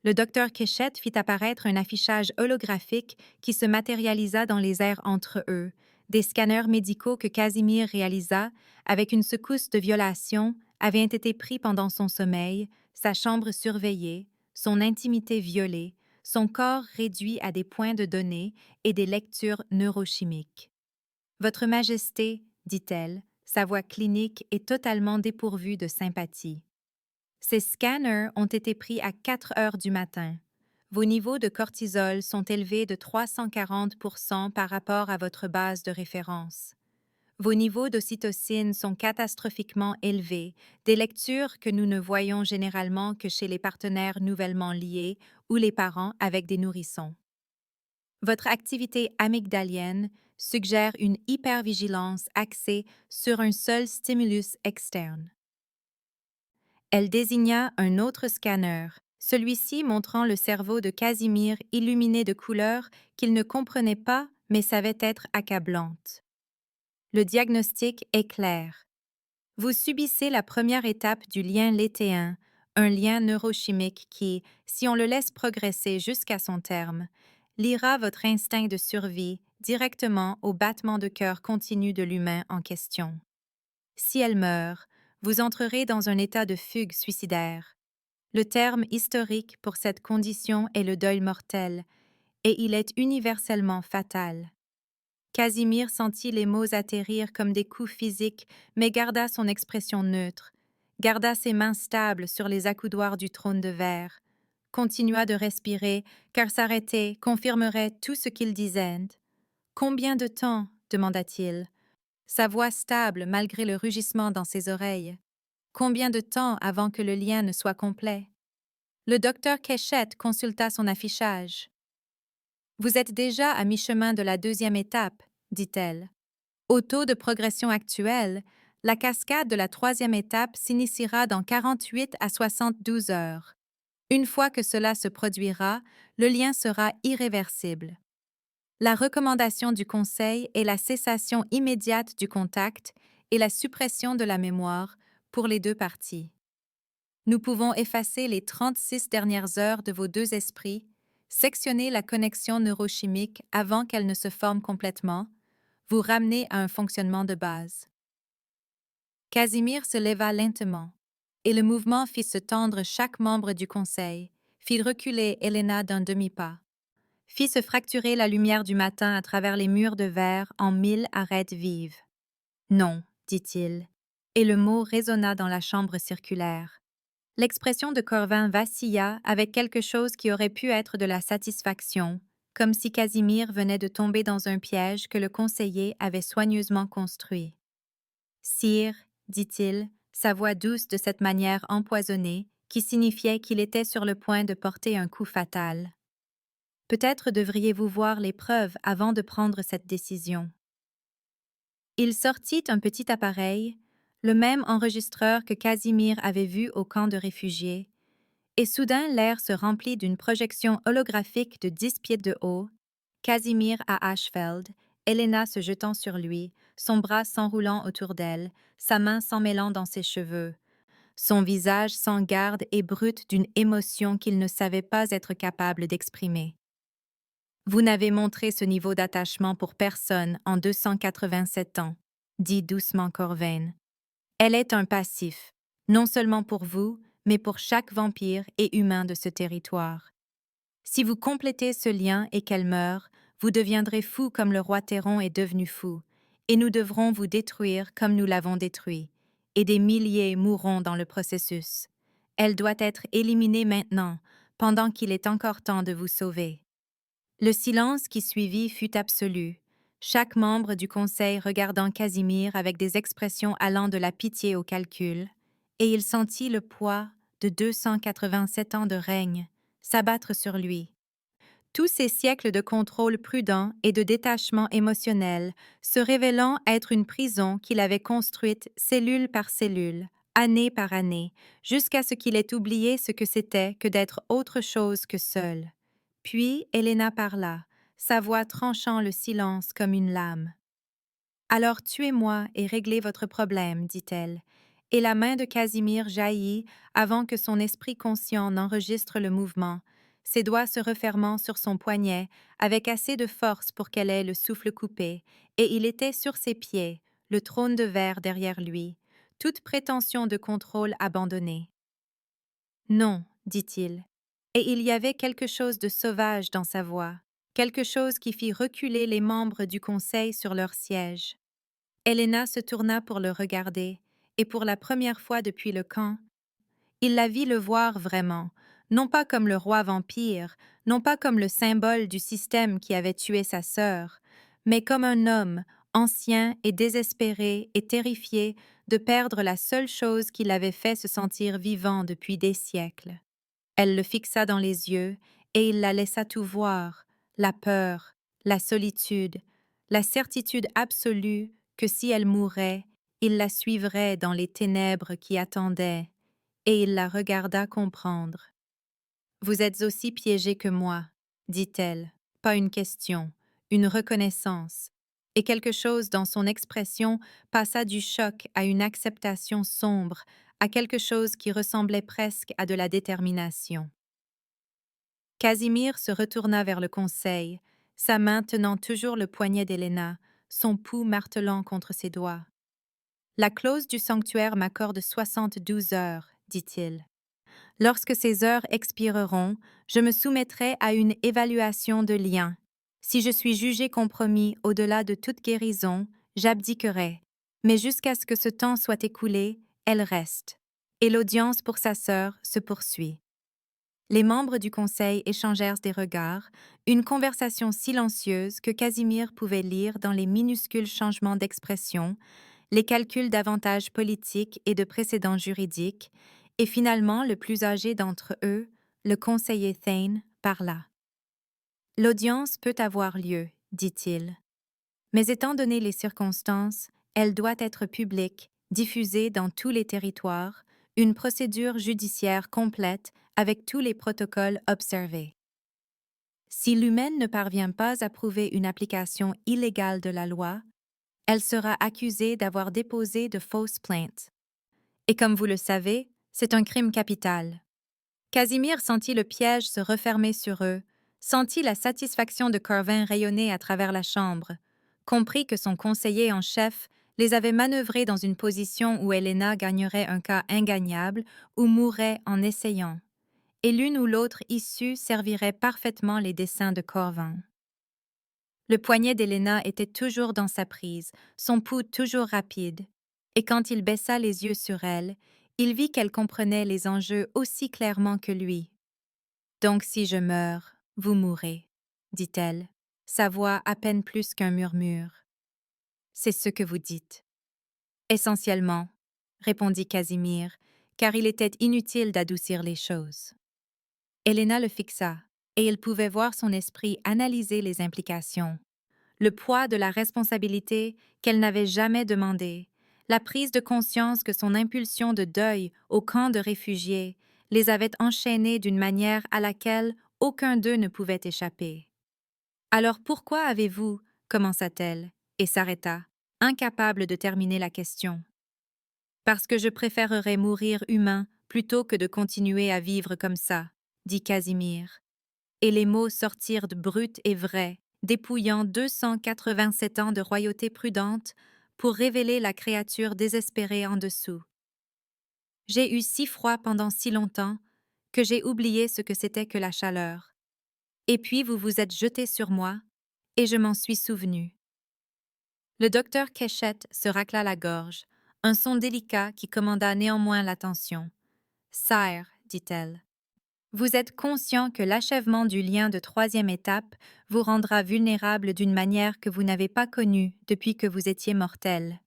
Le docteur Keshet fit apparaître un affichage holographique qui se matérialisa dans les airs entre eux, des scanners médicaux que Casimir réalisa avec une secousse de violation avaient été pris pendant son sommeil, sa chambre surveillée, son intimité violée, son corps réduit à des points de données et des lectures neurochimiques. « Votre Majesté, dit-elle, sa voix clinique est totalement dépourvue de sympathie. Ces scanners ont été pris à 4 heures du matin. Vos niveaux de cortisol sont élevés de 340% par rapport à votre base de référence. Vos niveaux d'ocytocine sont catastrophiquement élevés, des lectures que nous ne voyons généralement que chez les partenaires nouvellement liés ou les parents avec des nourrissons. Votre activité amygdalienne suggère une hypervigilance axée sur un seul stimulus externe. Elle désigna un autre scanner, celui-ci montrant le cerveau de Casimir illuminé de couleurs qu'il ne comprenait pas mais savait être accablantes. Le diagnostic est clair. Vous subissez la première étape du lien létéen, un lien neurochimique qui, si on le laisse progresser jusqu'à son terme, liera votre instinct de survie directement au battement de cœur continu de l'humain en question. Si elle meurt, vous entrerez dans un état de fugue suicidaire. Le terme historique pour cette condition est le deuil mortel, et il est universellement fatal. Casimir sentit les mots atterrir comme des coups physiques, mais garda son expression neutre, garda ses mains stables sur les accoudoirs du trône de verre, continua de respirer, car s'arrêter confirmerait tout ce qu'il disait. « Combien de temps ?» demanda-t-il. Sa voix stable malgré le rugissement dans ses oreilles. Combien de temps avant que le lien ne soit complet? Le docteur Keshet consulta son affichage. Vous êtes déjà à mi-chemin de la 2e étape, dit-elle. Au taux de progression actuel, la cascade de la 3e étape s'initiera dans 48 à 72 heures. Une fois que cela se produira, le lien sera irréversible. La recommandation du Conseil est la cessation immédiate du contact et la suppression de la mémoire pour les 2 parties. Nous pouvons effacer les 36 dernières heures de vos 2 esprits, sectionner la connexion neurochimique avant qu'elle ne se forme complètement, vous ramener à un fonctionnement de base. Casimir se leva lentement, et le mouvement fit se tendre chaque membre du Conseil, fit reculer Héléna d'un demi-pas, fit se fracturer la lumière du matin à travers les murs de verre en 1000 arêtes vives. « Non, dit-il, et le mot résonna dans la chambre circulaire. L'expression de Corvin vacilla avec quelque chose qui aurait pu être de la satisfaction, comme si Casimir venait de tomber dans un piège que le conseiller avait soigneusement construit. Sire, dit-il, sa voix douce de cette manière empoisonnée, qui signifiait qu'il était sur le point de porter un coup fatal. Peut-être devriez-vous voir les preuves avant de prendre cette décision. Il sortit un petit appareil, le même enregistreur que Casimir avait vu au camp de réfugiés, et soudain l'air se remplit d'une projection holographique de 10 pieds de haut, Casimir à Ashfeld, Helena se jetant sur lui, son bras s'enroulant autour d'elle, sa main s'emmêlant dans ses cheveux, son visage sans garde et brut d'une émotion qu'il ne savait pas être capable d'exprimer. Vous n'avez montré ce niveau d'attachement pour personne en 287 ans, dit doucement Corvain. Elle est un passif, non seulement pour vous, mais pour chaque vampire et humain de ce territoire. Si vous complétez ce lien et qu'elle meurt, vous deviendrez fou comme le roi Théron est devenu fou, et nous devrons vous détruire comme nous l'avons détruit, et des milliers mourront dans le processus. Elle doit être éliminée maintenant, pendant qu'il est encore temps de vous sauver. Le silence qui suivit fut absolu, chaque membre du conseil regardant Casimir avec des expressions allant de la pitié au calcul, et il sentit le poids de 287 ans de règne s'abattre sur lui. Tous ces siècles de contrôle prudent et de détachement émotionnel se révélant être une prison qu'il avait construite cellule par cellule, année par année, jusqu'à ce qu'il ait oublié ce que c'était que d'être autre chose que seul. Puis Helena parla, sa voix tranchant le silence comme une lame. Alors tuez-moi et réglez votre problème, dit-elle, et la main de Casimir jaillit avant que son esprit conscient n'enregistre le mouvement, ses doigts se refermant sur son poignet avec assez de force pour qu'elle ait le souffle coupé, et il était sur ses pieds, le trône de verre derrière lui, toute prétention de contrôle abandonnée. Non, dit-il, et il y avait quelque chose de sauvage dans sa voix, quelque chose qui fit reculer les membres du conseil sur leur siège. Helena se tourna pour le regarder, et pour la première fois depuis le camp, il la vit le voir vraiment, non pas comme le roi vampire, non pas comme le symbole du système qui avait tué sa sœur, mais comme un homme, ancien et désespéré et terrifié de perdre la seule chose qui l'avait fait se sentir vivant depuis des siècles. Elle le fixa dans les yeux, et il la laissa tout voir, la peur, la solitude, la certitude absolue que si elle mourait, il la suivrait dans les ténèbres qui attendaient, et il la regarda comprendre. « Vous êtes aussi piégé que moi, dit-elle, pas une question, une reconnaissance, et quelque chose dans son expression passa du choc à une acceptation sombre, à quelque chose qui ressemblait presque à de la détermination. Casimir se retourna vers le conseil, sa main tenant toujours le poignet d'Helena, son pouls martelant contre ses doigts. « La clause du sanctuaire m'accorde 72 heures, dit-il. Lorsque ces heures expireront, je me soumettrai à une évaluation de lien. Si je suis jugé compromis au-delà de toute guérison, j'abdiquerai. Mais jusqu'à ce que ce temps soit écoulé, elle reste. Et l'audience pour sa sœur se poursuit. » Les membres du conseil échangèrent des regards, une conversation silencieuse que Casimir pouvait lire dans les minuscules changements d'expression, les calculs d'avantages politiques et de précédents juridiques, et finalement le plus âgé d'entre eux, le conseiller Thane, parla. « L'audience peut avoir lieu, dit-il. Mais étant donné les circonstances, elle doit être publique, diffusée dans tous les territoires, une procédure judiciaire complète avec tous les protocoles observés. Si l'humaine ne parvient pas à prouver une application illégale de la loi, elle sera accusée d'avoir déposé de fausses plaintes. Et comme vous le savez, c'est un crime capital. » Casimir sentit le piège se refermer sur eux, sentit la satisfaction de Corvin rayonner à travers la chambre, comprit que son conseiller en chef les avait manœuvrés dans une position où Helena gagnerait un cas ingagnable ou mourrait en essayant, et l'une ou l'autre issue servirait parfaitement les desseins de Corvin. Le poignet d'Helena était toujours dans sa prise, son pouls toujours rapide, et quand il baissa les yeux sur elle, il vit qu'elle comprenait les enjeux aussi clairement que lui. « Donc si je meurs, vous mourrez, » dit-elle, sa voix à peine plus qu'un murmure. « C'est ce que vous dites. » Essentiellement, répondit Casimir, car il était inutile d'adoucir les choses. Helena le fixa, et il pouvait voir son esprit analyser les implications, le poids de la responsabilité qu'elle n'avait jamais demandée, la prise de conscience que son impulsion de deuil au camp de réfugiés les avait enchaînés d'une manière à laquelle aucun d'eux ne pouvait échapper. Alors pourquoi avez-vous, commença-t-elle, et s'arrêta, incapable de terminer la question. Parce que je préférerais mourir humain plutôt que de continuer à vivre comme ça, dit Casimir. Et les mots sortirent de bruts et vrais, dépouillant 287 ans de royauté prudente pour révéler la créature désespérée en dessous. J'ai eu si froid pendant si longtemps que j'ai oublié ce que c'était que la chaleur. Et puis vous vous êtes jeté sur moi, et je m'en suis souvenu. Le docteur Keshet se racla la gorge, un son délicat qui commanda néanmoins l'attention. Sire, dit-elle, vous êtes conscient que l'achèvement du lien de troisième étape vous rendra vulnérable d'une manière que vous n'avez pas connue depuis que vous étiez mortel.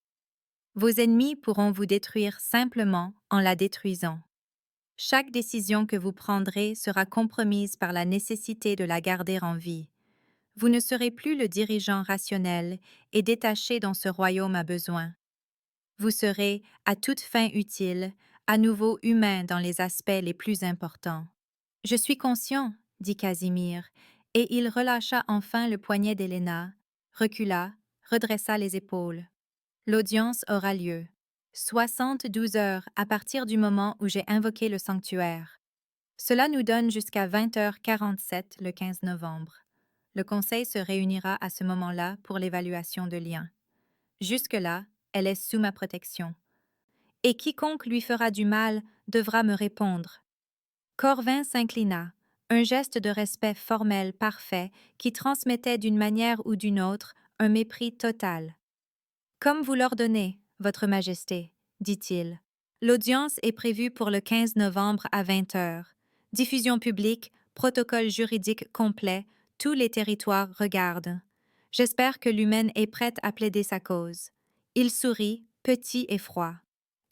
Vos ennemis pourront vous détruire simplement en la détruisant. Chaque décision que vous prendrez sera compromise par la nécessité de la garder en vie. Vous ne serez plus le dirigeant rationnel et détaché dont ce royaume a besoin. Vous serez, à toute fin utile, à nouveau humain dans les aspects les plus importants. Je suis conscient, dit Casimir, et il relâcha enfin le poignet d'Helena, recula, redressa les épaules. L'audience aura lieu. 72 heures à partir du moment où j'ai invoqué le sanctuaire. Cela nous donne jusqu'à 20h47 le 15 novembre. Le Conseil se réunira à ce moment-là pour l'évaluation de liens. Jusque-là, elle est sous ma protection. Et quiconque lui fera du mal devra me répondre. Corvin s'inclina, un geste de respect formel parfait qui transmettait d'une manière ou d'une autre un mépris total. Comme vous l'ordonnez, Votre Majesté, dit-il. L'audience est prévue pour le 15 novembre à 20 heures. Diffusion publique, protocole juridique complet, tous les territoires regardent. J'espère que l'humaine est prête à plaider sa cause. Il sourit, petit et froid.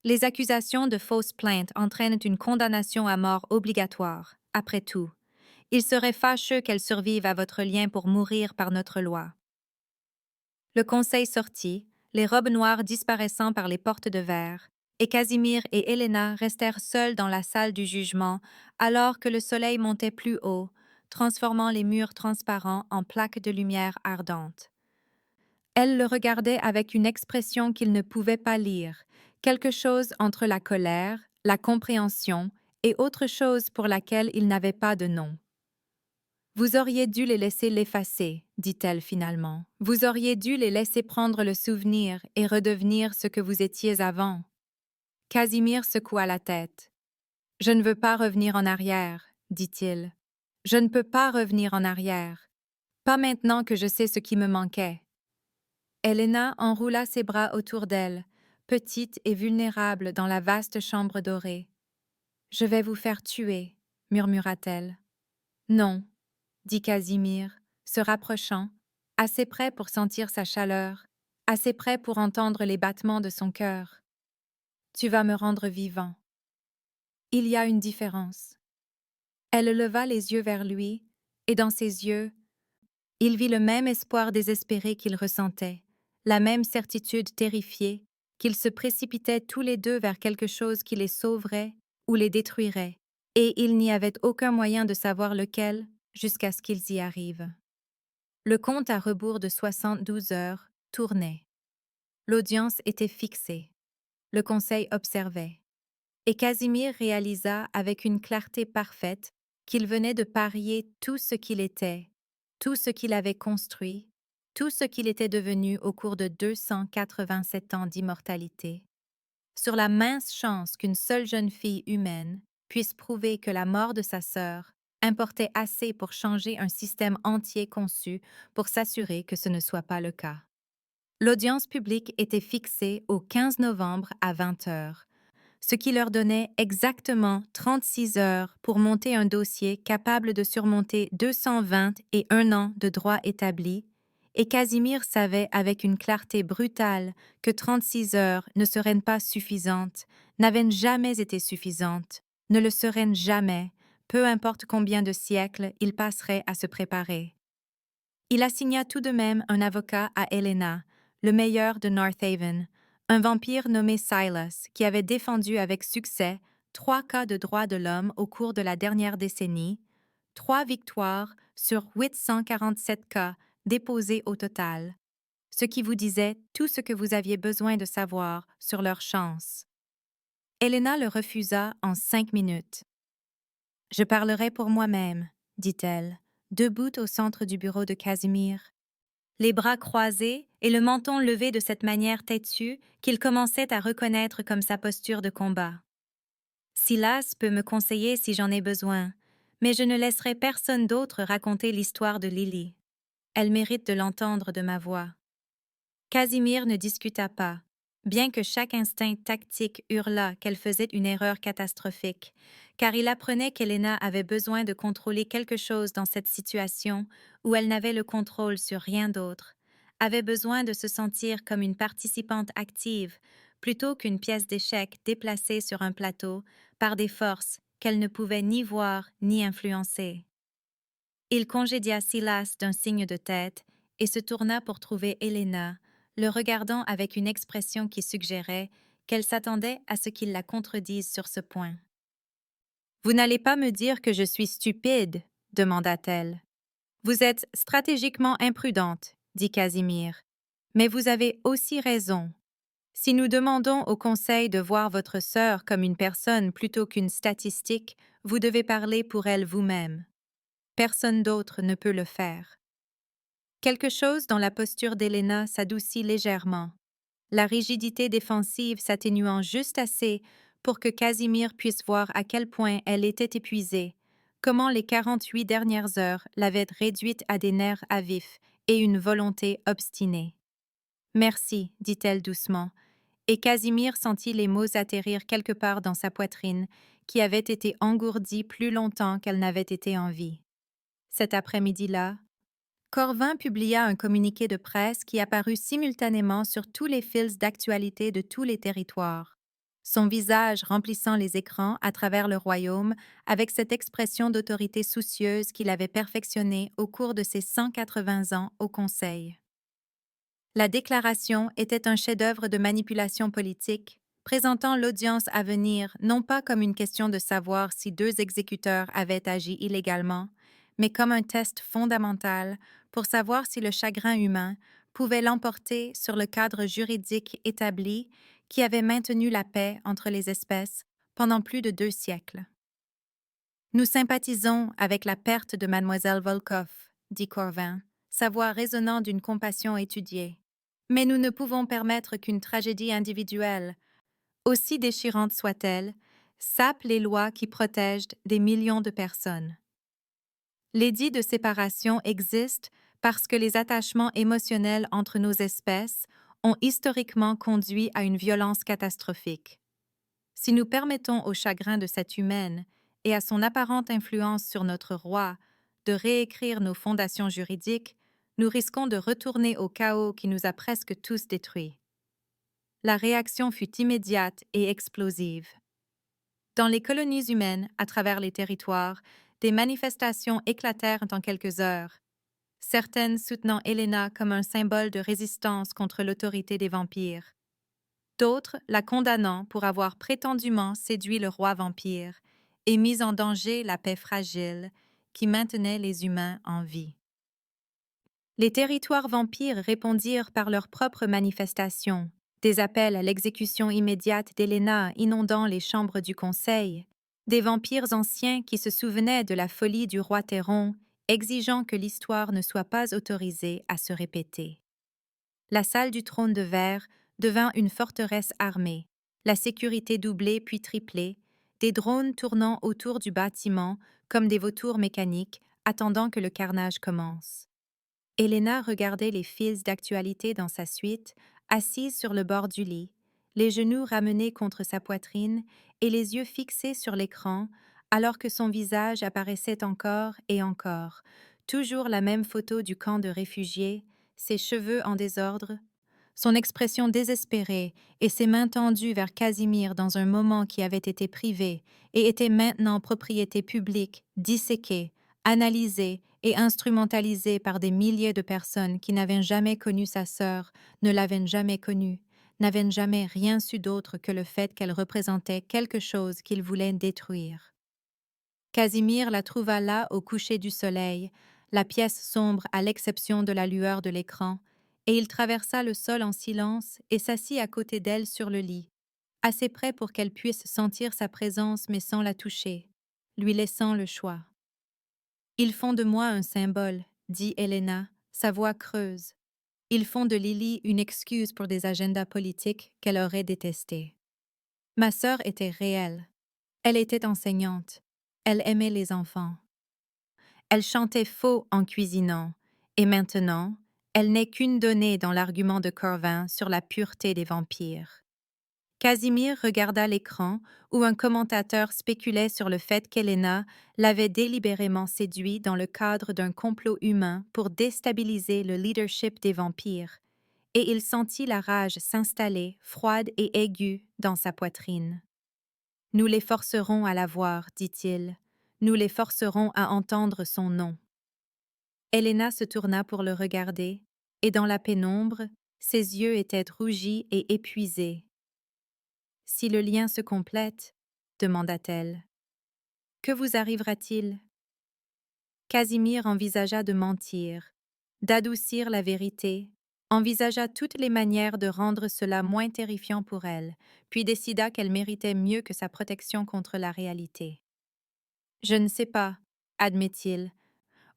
Les accusations de fausses plaintes entraînent une condamnation à mort obligatoire, après tout. Il serait fâcheux qu'elle survive à votre lien pour mourir par notre loi. Le conseil sortit, les robes noires disparaissant par les portes de verre, et Casimir et Helena restèrent seuls dans la salle du jugement alors que le soleil montait plus haut, transformant les murs transparents en plaques de lumière ardente. Elle le regardait avec une expression qu'il ne pouvait pas lire, quelque chose entre la colère, la compréhension et autre chose pour laquelle il n'avait pas de nom. Vous auriez dû les laisser l'effacer, dit-elle finalement. Vous auriez dû les laisser prendre le souvenir et redevenir ce que vous étiez avant. Casimir secoua la tête. Je ne veux pas revenir en arrière, dit-il. Je ne peux pas revenir en arrière. Pas maintenant que je sais ce qui me manquait. Helena enroula ses bras autour d'elle, petite et vulnérable dans la vaste chambre dorée. Je vais vous faire tuer, murmura-t-elle. Non, dit Casimir, se rapprochant, assez près pour sentir sa chaleur, assez près pour entendre les battements de son cœur. Tu vas me rendre vivant. Il y a une différence. Elle leva les yeux vers lui, et dans ses yeux, il vit le même espoir désespéré qu'il ressentait, la même certitude terrifiée qu'ils se précipitaient tous les deux vers quelque chose qui les sauverait ou les détruirait, et il n'y avait aucun moyen de savoir lequel jusqu'à ce qu'ils y arrivent. Le compte à rebours de 72 heures tournait. L'audience était fixée. Le conseil observait. Et Casimir réalisa avec une clarté parfaite qu'il venait de parier tout ce qu'il était, tout ce qu'il avait construit, tout ce qu'il était devenu au cours de 287 ans d'immortalité, sur la mince chance qu'une seule jeune fille humaine puisse prouver que la mort de sa sœur importait assez pour changer un système entier conçu pour s'assurer que ce ne soit pas le cas. L'audience publique était fixée au 15 novembre à 20 heures, ce qui leur donnait exactement 36 heures pour monter un dossier capable de surmonter 220 et 1 an de droit établi et Casimir savait avec une clarté brutale que 36 heures ne seraient pas suffisantes, n'avaient jamais été suffisantes, ne le seraient jamais, peu importe combien de siècles il passerait à se préparer. Il assigna tout de même un avocat à Helena, le meilleur de North Haven, un vampire nommé Silas qui avait défendu avec succès 3 cas de droits de l'homme au cours de la dernière décennie, 3 victoires sur 847 cas déposés au total, ce qui vous disait tout ce que vous aviez besoin de savoir sur leurs chances. Helena le refusa en 5 minutes. « Je parlerai pour moi-même, dit-elle, debout au centre du bureau de Casimir, les bras croisés et le menton levé de cette manière têtue qu'il commençait à reconnaître comme sa posture de combat. Silas peut me conseiller si j'en ai besoin, mais je ne laisserai personne d'autre raconter l'histoire de Lily. Elle mérite de l'entendre de ma voix. Casimir ne discuta pas, bien que chaque instinct tactique hurlât qu'elle faisait une erreur catastrophique, car il apprenait qu'Helena avait besoin de contrôler quelque chose dans cette situation où elle n'avait le contrôle sur rien d'autre, avait besoin de se sentir comme une participante active plutôt qu'une pièce d'échec déplacée sur un plateau par des forces qu'elle ne pouvait ni voir ni influencer. Il congédia Silas d'un signe de tête et se tourna pour trouver Helena, le regardant avec une expression qui suggérait qu'elle s'attendait à ce qu'il la contredise sur ce point. « Vous n'allez pas me dire que je suis stupide, demanda-t-elle. « Vous êtes stratégiquement imprudente, dit Casimir. Mais vous avez aussi raison. Si nous demandons au Conseil de voir votre sœur comme une personne plutôt qu'une statistique, vous devez parler pour elle vous-même. Personne d'autre ne peut le faire. » Quelque chose dans la posture d'Helena s'adoucit légèrement, la rigidité défensive s'atténuant juste assez pour que Casimir puisse voir à quel point elle était épuisée, comment les 48 dernières heures l'avaient réduite à des nerfs à vif et une volonté obstinée. « Merci, dit-elle doucement, et Casimir sentit les mots atterrir quelque part dans sa poitrine, qui avait été engourdie plus longtemps qu'elle n'avait été en vie. Cet après-midi-là, Corvin publia un communiqué de presse qui apparut simultanément sur tous les fils d'actualité de tous les territoires, son visage remplissant les écrans à travers le royaume avec cette expression d'autorité soucieuse qu'il avait perfectionnée au cours de ses 180 ans au Conseil. La déclaration était un chef-d'œuvre de manipulation politique, présentant l'audience à venir non pas comme une question de savoir si 2 exécuteurs avaient agi illégalement, mais comme un test fondamental pour savoir si le chagrin humain pouvait l'emporter sur le cadre juridique établi qui avait maintenu la paix entre les espèces pendant plus de 2 siècles. « Nous sympathisons avec la perte de Mademoiselle Volkoff, dit Corvin, sa voix résonnant d'une compassion étudiée. Mais nous ne pouvons permettre qu'une tragédie individuelle, aussi déchirante soit-elle, sape les lois qui protègent des millions de personnes. L'édit de séparation existe parce que les attachements émotionnels entre nos espèces ont historiquement conduit à une violence catastrophique. Si nous permettons au chagrin de cette humaine et à son apparente influence sur notre roi de réécrire nos fondations juridiques, nous risquons de retourner au chaos qui nous a presque tous détruits. » La réaction fut immédiate et explosive. Dans les colonies humaines, à travers les territoires, des manifestations éclatèrent en quelques heures, certaines soutenant Helena comme un symbole de résistance contre l'autorité des vampires, d'autres la condamnant pour avoir prétendument séduit le roi vampire et mis en danger la paix fragile qui maintenait les humains en vie. Les territoires vampires répondirent par leurs propres manifestations, des appels à l'exécution immédiate d'Helena inondant les chambres du Conseil, des vampires anciens qui se souvenaient de la folie du roi Théron, exigeant que l'histoire ne soit pas autorisée à se répéter. La salle du trône de verre devint une forteresse armée, la sécurité doublée puis triplée, des drones tournant autour du bâtiment comme des vautours mécaniques attendant que le carnage commence. Helena regardait les fils d'actualité dans sa suite, assise sur le bord du lit, les genoux ramenés contre sa poitrine et les yeux fixés sur l'écran, alors que son visage apparaissait encore et encore, toujours la même photo du camp de réfugiés, ses cheveux en désordre, son expression désespérée et ses mains tendues vers Casimir dans un moment qui avait été privé et était maintenant propriété publique, disséqué, analysé et instrumentalisé par des milliers de personnes qui n'avaient jamais connu sa sœur, ne l'avaient jamais connue, n'avaient jamais rien su d'autre que le fait qu'elle représentait quelque chose qu'il voulait détruire. Casimir la trouva là au coucher du soleil, la pièce sombre à l'exception de la lueur de l'écran, et il traversa le sol en silence et s'assit à côté d'elle sur le lit, assez près pour qu'elle puisse sentir sa présence mais sans la toucher, lui laissant le choix. Ils font de moi un symbole, dit Helena, sa voix creuse. Ils font de Lily une excuse pour des agendas politiques qu'elle aurait détestés. Ma sœur était réelle. Elle était enseignante. Elle aimait les enfants. Elle chantait faux en cuisinant, et maintenant, elle n'est qu'une donnée dans l'argument de Corvin sur la pureté des vampires. Casimir regarda l'écran où un commentateur spéculait sur le fait qu'Helena l'avait délibérément séduit dans le cadre d'un complot humain pour déstabiliser le leadership des vampires, et il sentit la rage s'installer, froide et aiguë, dans sa poitrine. « Nous les forcerons à la voir, dit-il. Nous les forcerons à entendre son nom. » Helena se tourna pour le regarder, et dans la pénombre, ses yeux étaient rougis et épuisés. « Si le lien se complète, demanda-t-elle, que vous arrivera-t-il? » Casimir envisagea de mentir, d'adoucir la vérité, envisagea toutes les manières de rendre cela moins terrifiant pour elle, puis décida qu'elle méritait mieux que sa protection contre la réalité. « Je ne sais pas, admet-il.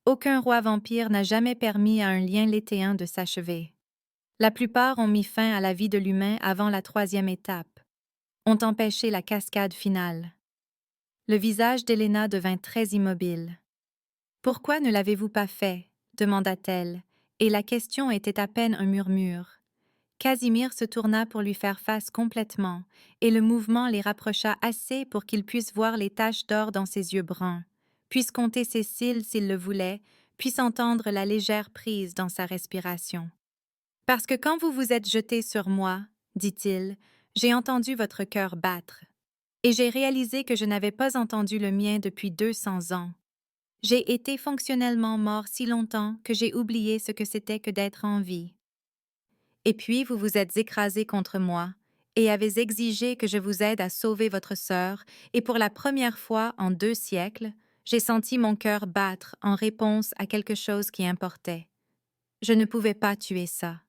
Aucun roi vampire n'a jamais permis à un lien létéen de s'achever. La plupart ont mis fin à la vie de l'humain avant la 3e étape, ont empêché la cascade finale. » Le visage d'Helena devint très immobile. « Pourquoi ne l'avez-vous pas fait ?» demanda-t-elle, et la question était à peine un murmure. Casimir se tourna pour lui faire face complètement, et le mouvement les rapprocha assez pour qu'il puisse voir les taches d'or dans ses yeux bruns, puisse compter ses cils s'il le voulait, puisse entendre la légère prise dans sa respiration. « Parce que quand vous vous êtes jeté sur moi, dit-il, j'ai entendu votre cœur battre, et j'ai réalisé que je n'avais pas entendu le mien depuis 200 ans. J'ai été fonctionnellement mort si longtemps que j'ai oublié ce que c'était que d'être en vie. Et puis vous vous êtes écrasé contre moi, et avez exigé que je vous aide à sauver votre sœur, et pour la première fois en 2 siècles, j'ai senti mon cœur battre en réponse à quelque chose qui importait. Je ne pouvais pas tuer ça.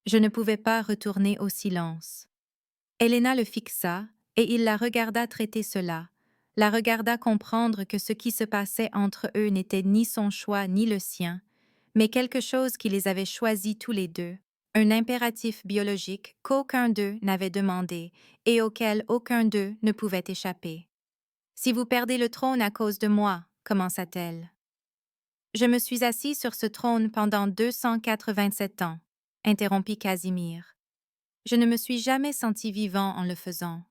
Je ne pouvais pas retourner au silence. » Helena le fixa, et il la regarda traiter cela, la regarda comprendre que ce qui se passait entre eux n'était ni son choix ni le sien, mais quelque chose qui les avait choisis tous les deux, un impératif biologique qu'aucun d'eux n'avait demandé et auquel aucun d'eux ne pouvait échapper. « Si vous perdez le trône à cause de moi, commença-t-elle. Je me suis assis sur ce trône pendant 287 ans, interrompit Casimir. Je ne me suis jamais senti vivant en le faisant.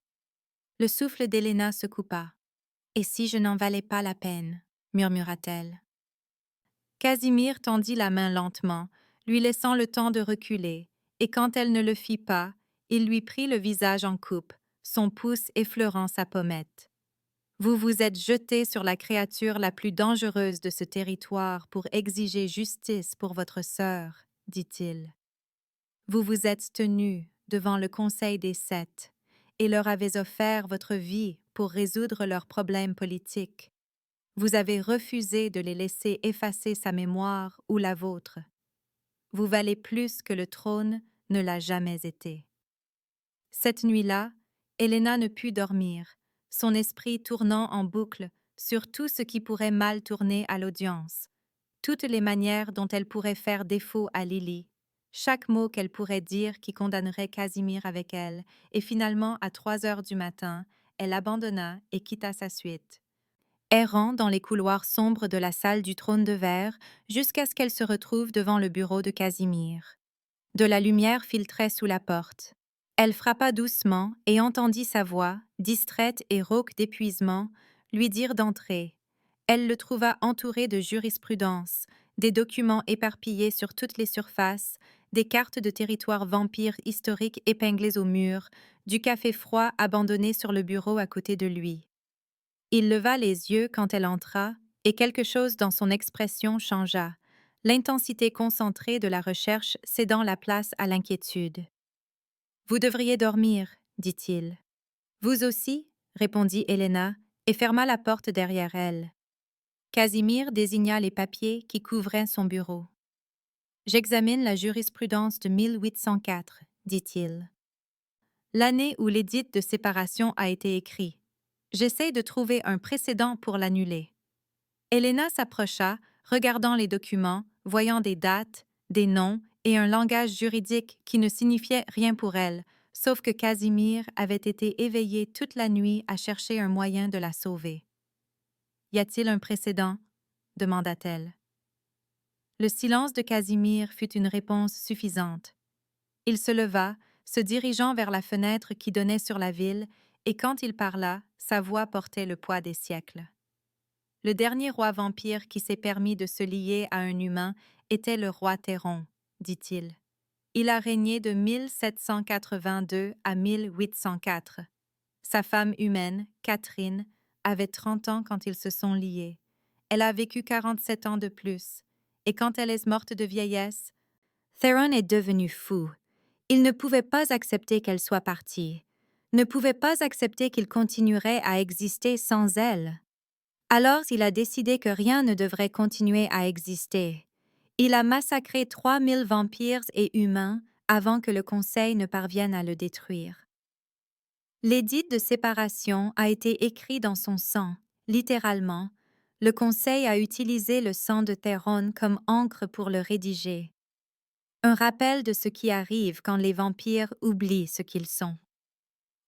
Le souffle d'Helena se coupa. « Et si je n'en valais pas la peine » murmura-t-elle. Casimir tendit la main lentement, lui laissant le temps de reculer, et quand elle ne le fit pas, il lui prit le visage en coupe, son pouce effleurant sa pommette. « Vous vous êtes jeté sur la créature la plus dangereuse de ce territoire pour exiger justice pour votre sœur, dit-il. Vous vous êtes tenu devant le Conseil des Sept et leur avez offert votre vie pour résoudre leurs problèmes politiques. Vous avez refusé de les laisser effacer sa mémoire ou la vôtre. Vous valez plus que le trône ne l'a jamais été. » Cette nuit-là, Helena ne put dormir, son esprit tournant en boucle sur tout ce qui pourrait mal tourner à l'audience, toutes les manières dont elle pourrait faire défaut à Lily, chaque mot qu'elle pourrait dire qui condamnerait Casimir avec elle, et finalement, à 3 heures du matin, elle abandonna et quitta sa suite, errant dans les couloirs sombres de la salle du trône de verre jusqu'à ce qu'elle se retrouve devant le bureau de Casimir. De la lumière filtrait sous la porte. Elle frappa doucement et entendit sa voix, distraite et rauque d'épuisement, lui dire d'entrer. Elle le trouva entouré de jurisprudence, des documents éparpillés sur toutes les surfaces, des cartes de territoire vampire historiques épinglées au mur, du café froid abandonné sur le bureau à côté de lui. Il leva les yeux quand elle entra, et quelque chose dans son expression changea, l'intensité concentrée de la recherche cédant la place à l'inquiétude. « Vous devriez dormir, dit-il. « Vous aussi, répondit Helena, et ferma la porte derrière elle. Casimir désigna les papiers qui couvraient son bureau. « J'examine la jurisprudence de 1804, dit-il. L'année où l'édit de séparation a été écrit. J'essaie de trouver un précédent pour l'annuler. » Helena s'approcha, regardant les documents, voyant des dates, des noms et un langage juridique qui ne signifiait rien pour elle, sauf que Casimir avait été éveillé toute la nuit à chercher un moyen de la sauver. « Y a-t-il un précédent? » demanda-t-elle. Le silence de Casimir fut une réponse suffisante. Il se leva, se dirigeant vers la fenêtre qui donnait sur la ville, et quand il parla, sa voix portait le poids des siècles. Le dernier roi vampire qui s'est permis de se lier à un humain était le roi Théron, dit-il. Il a régné de 1782 à 1804. Sa femme humaine, Catherine, avait 30 ans quand ils se sont liés. Elle a vécu 47 ans de plus, et quand elle est morte de vieillesse, Théron est devenu fou. Il ne pouvait pas accepter qu'elle soit partie, ne pouvait pas accepter qu'il continuerait à exister sans elle. Alors il a décidé que rien ne devrait continuer à exister. Il a massacré 3000 vampires et humains avant que le Conseil ne parvienne à le détruire. L'édit de séparation a été écrit dans son sang, littéralement. Le Conseil a utilisé le sang de Théron comme encre pour le rédiger. Un rappel de ce qui arrive quand les vampires oublient ce qu'ils sont.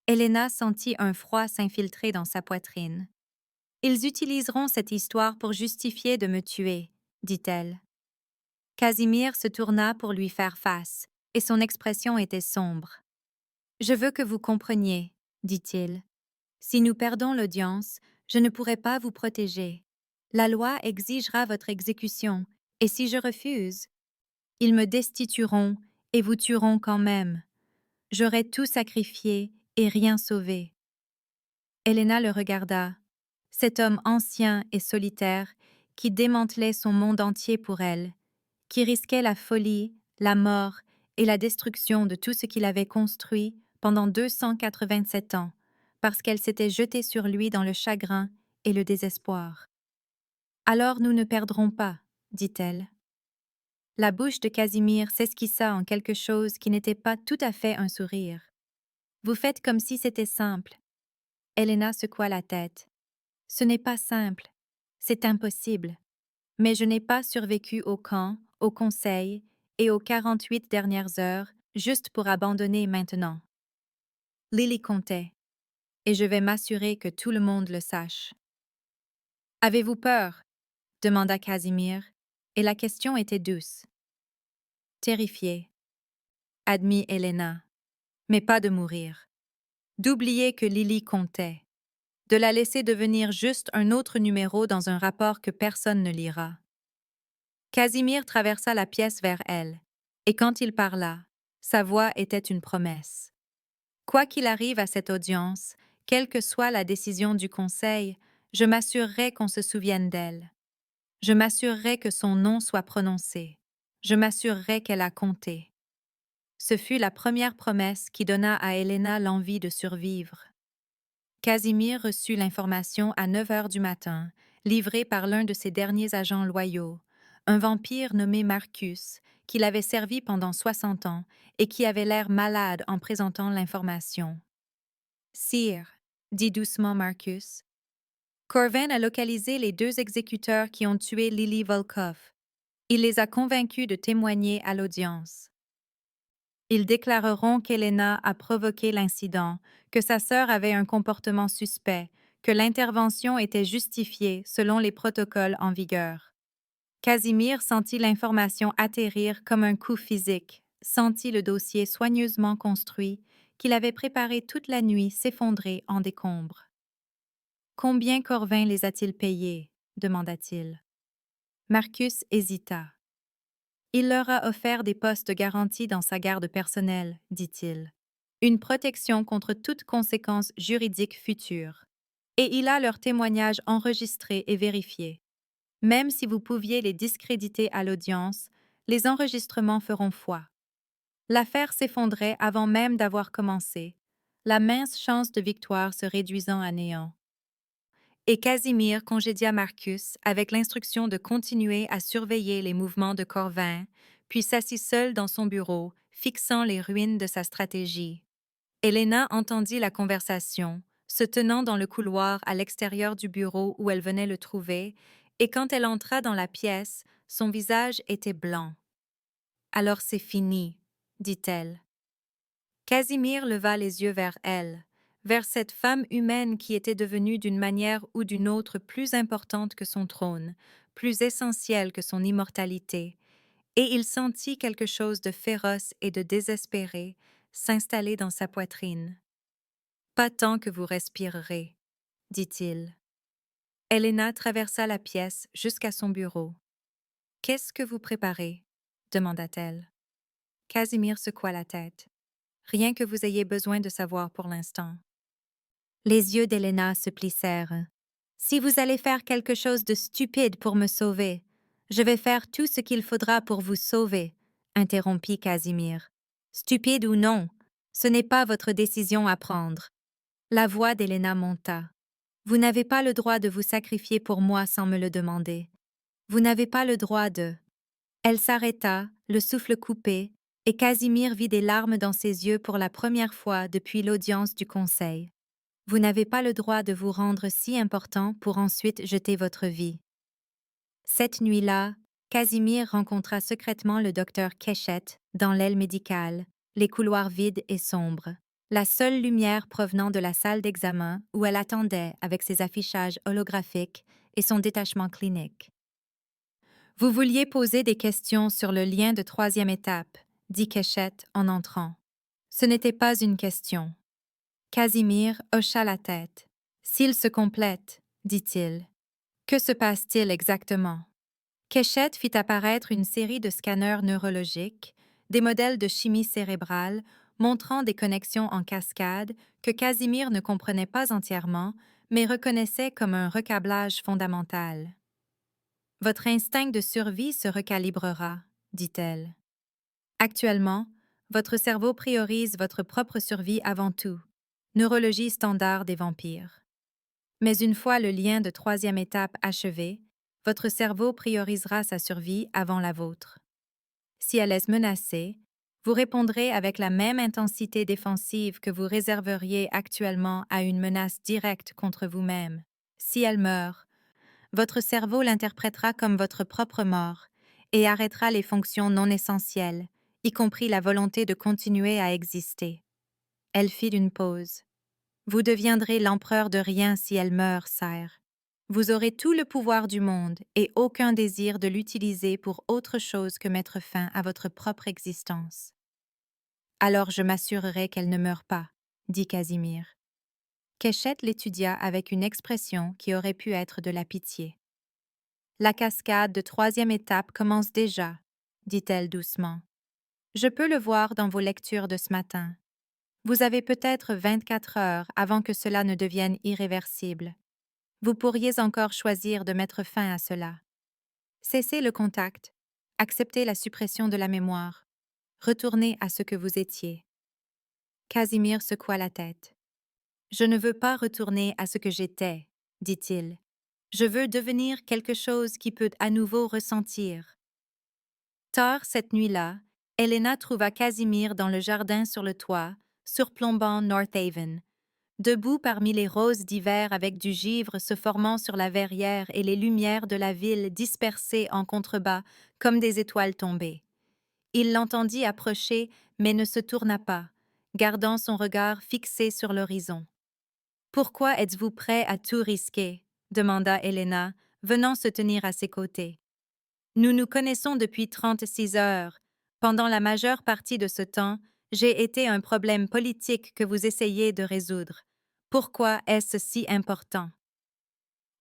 Helena sentit un froid s'infiltrer dans sa poitrine. « Ils utiliseront cette histoire pour justifier de me tuer, » dit-elle. Casimir se tourna pour lui faire face, et son expression était sombre. « Je veux que vous compreniez, » dit-il. « Si nous perdons l'audience, je ne pourrai pas vous protéger. La loi exigera votre exécution, et si je refuse, ils me destitueront et vous tueront quand même. J'aurai tout sacrifié et rien sauvé. » Helena le regarda. Cet homme ancien et solitaire qui démantelait son monde entier pour elle, qui risquait la folie, la mort et la destruction de tout ce qu'il avait construit pendant 287 ans, parce qu'elle s'était jetée sur lui dans le chagrin et le désespoir. « Alors nous ne perdrons pas, » dit-elle. La bouche de Casimir s'esquissa en quelque chose qui n'était pas tout à fait un sourire. « Vous faites comme si c'était simple. » Helena secoua la tête. « Ce n'est pas simple. C'est impossible. Mais je n'ai pas survécu au camp, au conseil et aux 48 dernières heures juste pour abandonner maintenant. Lily comptait, et je vais m'assurer que tout le monde le sache. »« Avez-vous peur? » demanda Casimir, et la question était douce. « Terrifiée, » admit Helena, « mais pas de mourir. D'oublier que Lily comptait. De la laisser devenir juste un autre numéro dans un rapport que personne ne lira. » Casimir traversa la pièce vers elle, et quand il parla, sa voix était une promesse. « Quoi qu'il arrive à cette audience, quelle que soit la décision du Conseil, je m'assurerai qu'on se souvienne d'elle. Je m'assurerai que son nom soit prononcé. Je m'assurerai qu'elle a compté. » Ce fut la première promesse qui donna à Helena l'envie de survivre. Casimir reçut l'information à 9 heures du matin, livrée par l'un de ses derniers agents loyaux, un vampire nommé Marcus, qui l'avait servi pendant 60 ans et qui avait l'air malade en présentant l'information. « Sire, » dit doucement Marcus, « Corvin a localisé les 2 exécuteurs qui ont tué Lily Volkov. Il les a convaincus de témoigner à l'audience. Ils déclareront qu'Helena a provoqué l'incident, que sa sœur avait un comportement suspect, que l'intervention était justifiée selon les protocoles en vigueur. » Casimir sentit l'information atterrir comme un coup physique, sentit le dossier soigneusement construit, qu'il avait préparé toute la nuit s'effondrer en décombres. « Combien Corvin les a-t-il payés ?» demanda-t-il. Marcus hésita. Il leur a offert des postes garantis dans sa garde personnelle, dit-il. Une protection contre toute conséquence juridique future. Et il a leurs témoignages enregistrés et vérifiés. Même si vous pouviez les discréditer à l'audience, les enregistrements feront foi. L'affaire s'effondrait avant même d'avoir commencé, la mince chance de victoire se réduisant à néant. Et Casimir congédia Marcus avec l'instruction de continuer à surveiller les mouvements de Corvin, puis s'assit seul dans son bureau, fixant les ruines de sa stratégie. Helena entendit la conversation, se tenant dans le couloir à l'extérieur du bureau où elle venait le trouver, et quand elle entra dans la pièce, son visage était blanc. « Alors c'est fini, » dit-elle. Casimir leva les yeux vers elle, vers cette femme humaine qui était devenue d'une manière ou d'une autre plus importante que son trône, plus essentielle que son immortalité, et il sentit quelque chose de féroce et de désespéré s'installer dans sa poitrine. « Pas tant que vous respirerez, » dit-il. Helena traversa la pièce jusqu'à son bureau. « Qu'est-ce que vous préparez ?» demanda-t-elle. Casimir secoua la tête. « Rien que vous ayez besoin de savoir pour l'instant. » Les yeux d'Helena se plissèrent. « Si vous allez faire quelque chose de stupide pour me sauver, je vais faire tout ce qu'il faudra pour vous sauver, » interrompit Casimir. « Stupide ou non, ce n'est pas votre décision à prendre. » La voix d'Helena monta. « Vous n'avez pas le droit de vous sacrifier pour moi sans me le demander. Vous n'avez pas le droit de... » Elle s'arrêta, le souffle coupé, et Casimir vit des larmes dans ses yeux pour la première fois depuis l'audience du conseil. Vous n'avez pas le droit de vous rendre si important pour ensuite jeter votre vie. Cette nuit-là, Casimir rencontra secrètement le docteur Keshet dans l'aile médicale, les couloirs vides et sombres, la seule lumière provenant de la salle d'examen où elle attendait avec ses affichages holographiques et son détachement clinique. « Vous vouliez poser des questions sur le lien de troisième étape, » dit Keshet en entrant. Ce n'était pas une question. Casimir hocha la tête. « S'il se complète, » dit-il. « Que se passe-t-il exactement ?» Keshet fit apparaître une série de scanners neurologiques, des modèles de chimie cérébrale montrant des connexions en cascade que Casimir ne comprenait pas entièrement, mais reconnaissait comme un recablage fondamental. « Votre instinct de survie se recalibrera, » dit-elle. « Actuellement, votre cerveau priorise votre propre survie avant tout. Neurologie standard des vampires. Mais une fois le lien de troisième étape achevé, votre cerveau priorisera sa survie avant la vôtre. Si elle est menacée, vous répondrez avec la même intensité défensive que vous réserveriez actuellement à une menace directe contre vous-même. Si elle meurt, votre cerveau l'interprétera comme votre propre mort et arrêtera les fonctions non essentielles, y compris la volonté de continuer à exister. » Elle fit une pause. « Vous deviendrez l'empereur de rien si elle meurt, sire. Vous aurez tout le pouvoir du monde et aucun désir de l'utiliser pour autre chose que mettre fin à votre propre existence. » « Alors je m'assurerai qu'elle ne meure pas, » dit Casimir. Keshet l'étudia avec une expression qui aurait pu être de la pitié. « La cascade de troisième étape commence déjà, » dit-elle doucement. « Je peux le voir dans vos lectures de ce matin. Vous avez peut-être 24 heures avant que cela ne devienne irréversible. Vous pourriez encore choisir de mettre fin à cela. Cessez le contact, acceptez la suppression de la mémoire, retournez à ce que vous étiez. » Casimir secoua la tête. « Je ne veux pas retourner à ce que j'étais, » dit-il. « Je veux devenir quelque chose qui peut à nouveau ressentir. » Tard cette nuit-là, Helena trouva Casimir dans le jardin sur le toit, surplombant North Haven, debout parmi les roses d'hiver avec du givre se formant sur la verrière et les lumières de la ville dispersées en contrebas comme des étoiles tombées. Il l'entendit approcher, mais ne se tourna pas, gardant son regard fixé sur l'horizon. « Pourquoi êtes-vous prêt à tout risquer ?» demanda Helena, venant se tenir à ses côtés. « Nous nous connaissons depuis 36 heures. Pendant la majeure partie de ce temps, j'ai été un problème politique que vous essayez de résoudre. Pourquoi est-ce si important ?»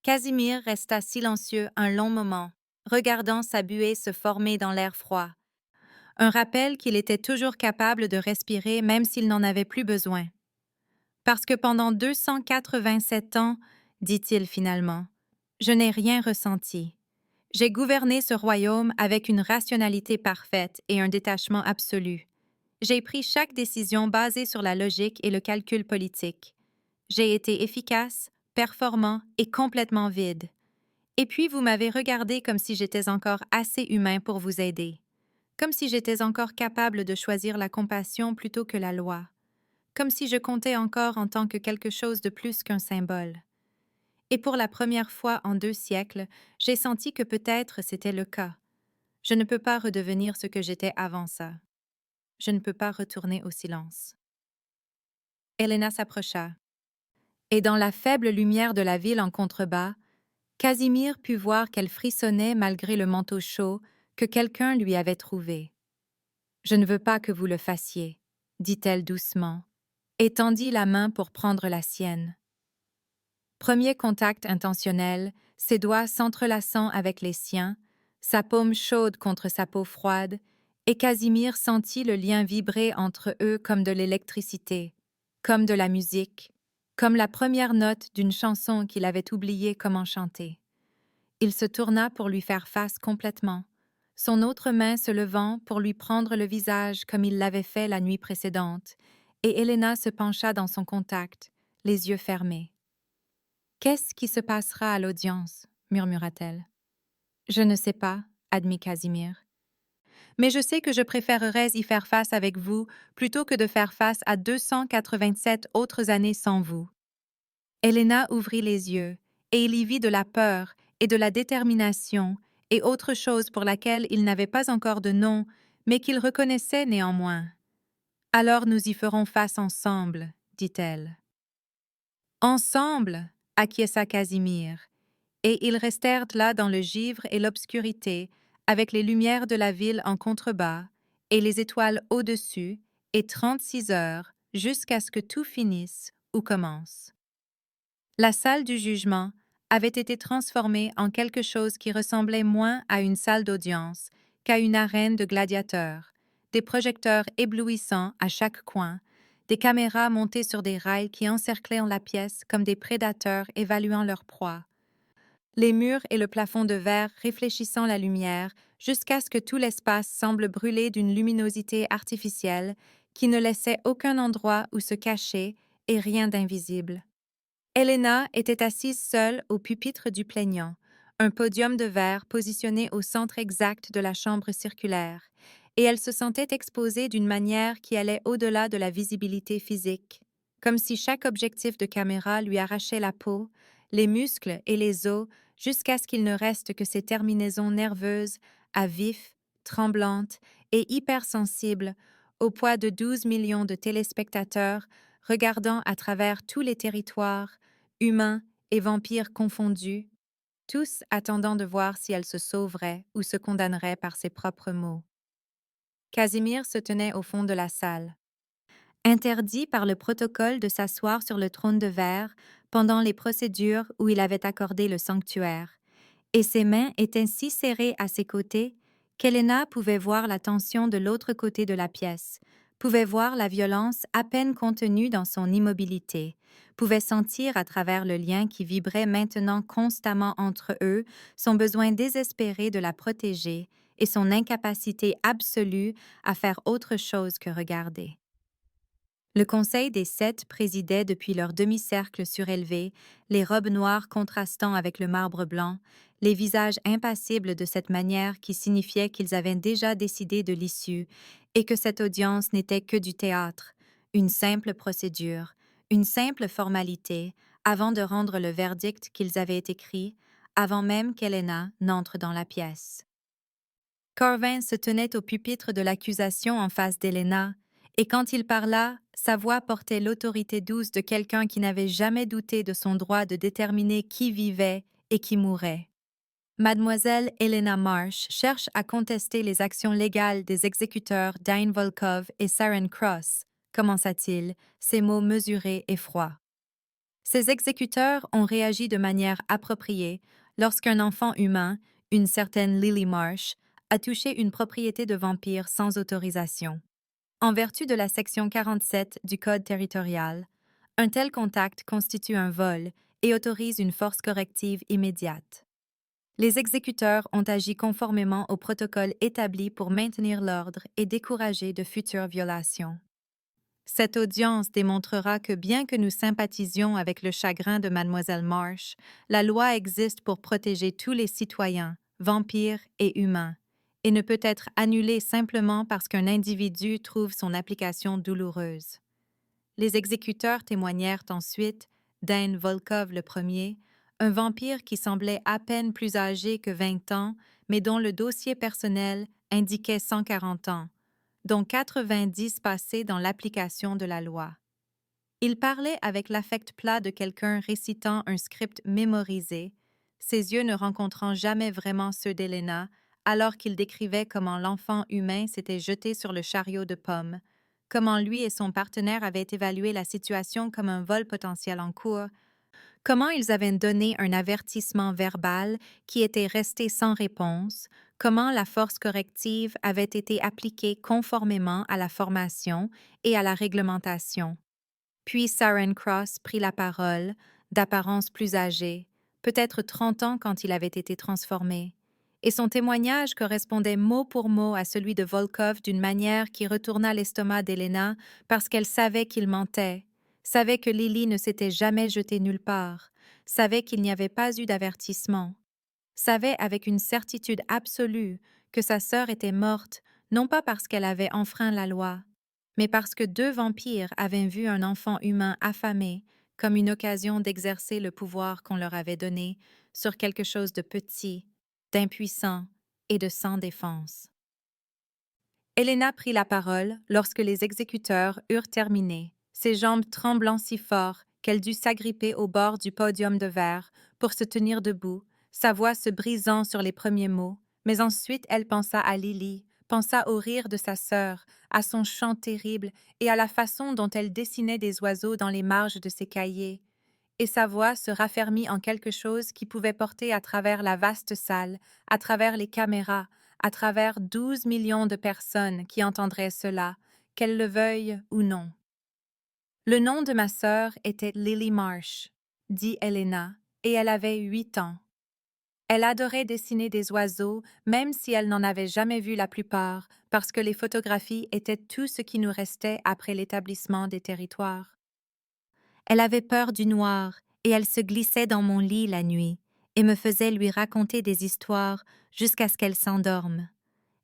Casimir resta silencieux un long moment, regardant sa buée se former dans l'air froid. Un rappel qu'il était toujours capable de respirer même s'il n'en avait plus besoin. Parce que pendant 287 ans, dit-il finalement, je n'ai rien ressenti. J'ai gouverné ce royaume avec une rationalité parfaite et un détachement absolu. J'ai pris chaque décision basée sur la logique et le calcul politique. J'ai été efficace, performant et complètement vide. Et puis vous m'avez regardé comme si j'étais encore assez humain pour vous aider. Comme si j'étais encore capable de choisir la compassion plutôt que la loi. Comme si je comptais encore en tant que quelque chose de plus qu'un symbole. Et pour la première fois en 2 siècles, j'ai senti que peut-être c'était le cas. Je ne peux pas redevenir ce que j'étais avant ça. Je ne peux pas retourner au silence. Elena s'approcha. Et dans la faible lumière de la ville en contrebas, Casimir put voir qu'elle frissonnait malgré le manteau chaud que quelqu'un lui avait trouvé. « Je ne veux pas que vous le fassiez, » dit-elle doucement, et tendit la main pour prendre la sienne. Premier contact intentionnel, ses doigts s'entrelaçant avec les siens, sa paume chaude contre sa peau froide, et Casimir sentit le lien vibrer entre eux comme de l'électricité, comme de la musique, comme la première note d'une chanson qu'il avait oublié comment chanter. Il se tourna pour lui faire face complètement, son autre main se levant pour lui prendre le visage comme il l'avait fait la nuit précédente, et Helena se pencha dans son contact, les yeux fermés. « Qu'est-ce qui se passera à l'audience » murmura-t-elle. « Je ne sais pas, » admit Casimir. « Mais je sais que je préférerais y faire face avec vous plutôt que de faire face à 287 autres années sans vous. » Helena ouvrit les yeux, et il y vit de la peur et de la détermination et autre chose pour laquelle il n'avait pas encore de nom, mais qu'il reconnaissait néanmoins. « Alors nous y ferons face ensemble, » dit-elle. « Ensemble » acquiesça Casimir, et ils restèrent là dans le givre et l'obscurité, avec les lumières de la ville en contrebas, et les étoiles au-dessus, et 36 heures, jusqu'à ce que tout finisse ou commence. La salle du jugement avait été transformée en quelque chose qui ressemblait moins à une salle d'audience qu'à une arène de gladiateurs, des projecteurs éblouissants à chaque coin, des caméras montées sur des rails qui encerclaient la pièce comme des prédateurs évaluant leur proie. Les murs et le plafond de verre réfléchissant la lumière jusqu'à ce que tout l'espace semble brûler d'une luminosité artificielle qui ne laissait aucun endroit où se cacher et rien d'invisible. Helena était assise seule au pupitre du plaignant, un podium de verre positionné au centre exact de la chambre circulaire, et elle se sentait exposée d'une manière qui allait au-delà de la visibilité physique, comme si chaque objectif de caméra lui arrachait la peau, les muscles et les os jusqu'à ce qu'il ne reste que ses terminaisons nerveuses, à vif, tremblantes et hypersensibles, au poids de 12 millions de téléspectateurs regardant à travers tous les territoires, humains et vampires confondus, tous attendant de voir si elle se sauverait ou se condamnerait par ses propres mots. Casimir se tenait au fond de la salle. Interdit par le protocole de s'asseoir sur le trône de verre pendant les procédures où il avait accordé le sanctuaire, et ses mains étaient si serrées à ses côtés qu'Helena pouvait voir la tension de l'autre côté de la pièce, pouvait voir la violence à peine contenue dans son immobilité, pouvait sentir à travers le lien qui vibrait maintenant constamment entre eux son besoin désespéré de la protéger et son incapacité absolue à faire autre chose que regarder. Le Conseil des 7 présidait depuis leur demi-cercle surélevé, les robes noires contrastant avec le marbre blanc, les visages impassibles de cette manière qui signifiait qu'ils avaient déjà décidé de l'issue et que cette audience n'était que du théâtre, une simple procédure, une simple formalité avant de rendre le verdict qu'ils avaient écrit, avant même qu'Helena n'entre dans la pièce. Corvin se tenait au pupitre de l'accusation en face d'Helena, et quand il parla, sa voix portait l'autorité douce de quelqu'un qui n'avait jamais douté de son droit de déterminer qui vivait et qui mourait. Mademoiselle Helena Marsh cherche à contester les actions légales des exécuteurs Dine Volkov et Saren Cross, commença-t-il, ses mots mesurés et froids. Ces exécuteurs ont réagi de manière appropriée lorsqu'un enfant humain, une certaine Lily Marsh, a touché une propriété de vampire sans autorisation. En vertu de la section 47 du Code territorial, un tel contact constitue un vol et autorise une force corrective immédiate. Les exécuteurs ont agi conformément au protocole établi pour maintenir l'ordre et décourager de futures violations. Cette audience démontrera que bien que nous sympathisions avec le chagrin de Mademoiselle Marsh, la loi existe pour protéger tous les citoyens, vampires et humains, et ne peut être annulée simplement parce qu'un individu trouve son application douloureuse. Les exécuteurs témoignèrent ensuite, Dan Volkov le premier, un vampire qui semblait à peine plus âgé que 20 ans, mais dont le dossier personnel indiquait 140 ans, dont 90 passés dans l'application de la loi. Il parlait avec l'affect plat de quelqu'un récitant un script mémorisé, ses yeux ne rencontrant jamais vraiment ceux d'Elena, alors qu'il décrivait comment l'enfant humain s'était jeté sur le chariot de pommes, comment lui et son partenaire avaient évalué la situation comme un vol potentiel en cours, comment ils avaient donné un avertissement verbal qui était resté sans réponse, comment la force corrective avait été appliquée conformément à la formation et à la réglementation. Puis Saren Cross prit la parole, d'apparence plus âgé, peut-être 30 ans quand il avait été transformé, et son témoignage correspondait mot pour mot à celui de Volkov d'une manière qui retourna l'estomac d'Elena parce qu'elle savait qu'il mentait, savait que Lily ne s'était jamais jetée nulle part, savait qu'il n'y avait pas eu d'avertissement, savait avec une certitude absolue que sa sœur était morte, non pas parce qu'elle avait enfreint la loi, mais parce que 2 vampires avaient vu un enfant humain affamé comme une occasion d'exercer le pouvoir qu'on leur avait donné sur quelque chose de petit, d'impuissant et de sans défense. Elena prit la parole lorsque les exécuteurs eurent terminé, ses jambes tremblant si fort qu'elle dut s'agripper au bord du podium de verre pour se tenir debout, sa voix se brisant sur les premiers mots, mais ensuite elle pensa à Lily, pensa au rire de sa sœur, à son chant terrible et à la façon dont elle dessinait des oiseaux dans les marges de ses cahiers. Et sa voix se raffermit en quelque chose qui pouvait porter à travers la vaste salle, à travers les caméras, à travers 12 millions de personnes qui entendraient cela, qu'elles le veuillent ou non. Le nom de ma sœur était Lily Marsh, dit Elena, et elle avait 8 ans. Elle adorait dessiner des oiseaux, même si elle n'en avait jamais vu la plupart, parce que les photographies étaient tout ce qui nous restait après l'établissement des territoires. Elle avait peur du noir, et elle se glissait dans mon lit la nuit, et me faisait lui raconter des histoires jusqu'à ce qu'elle s'endorme.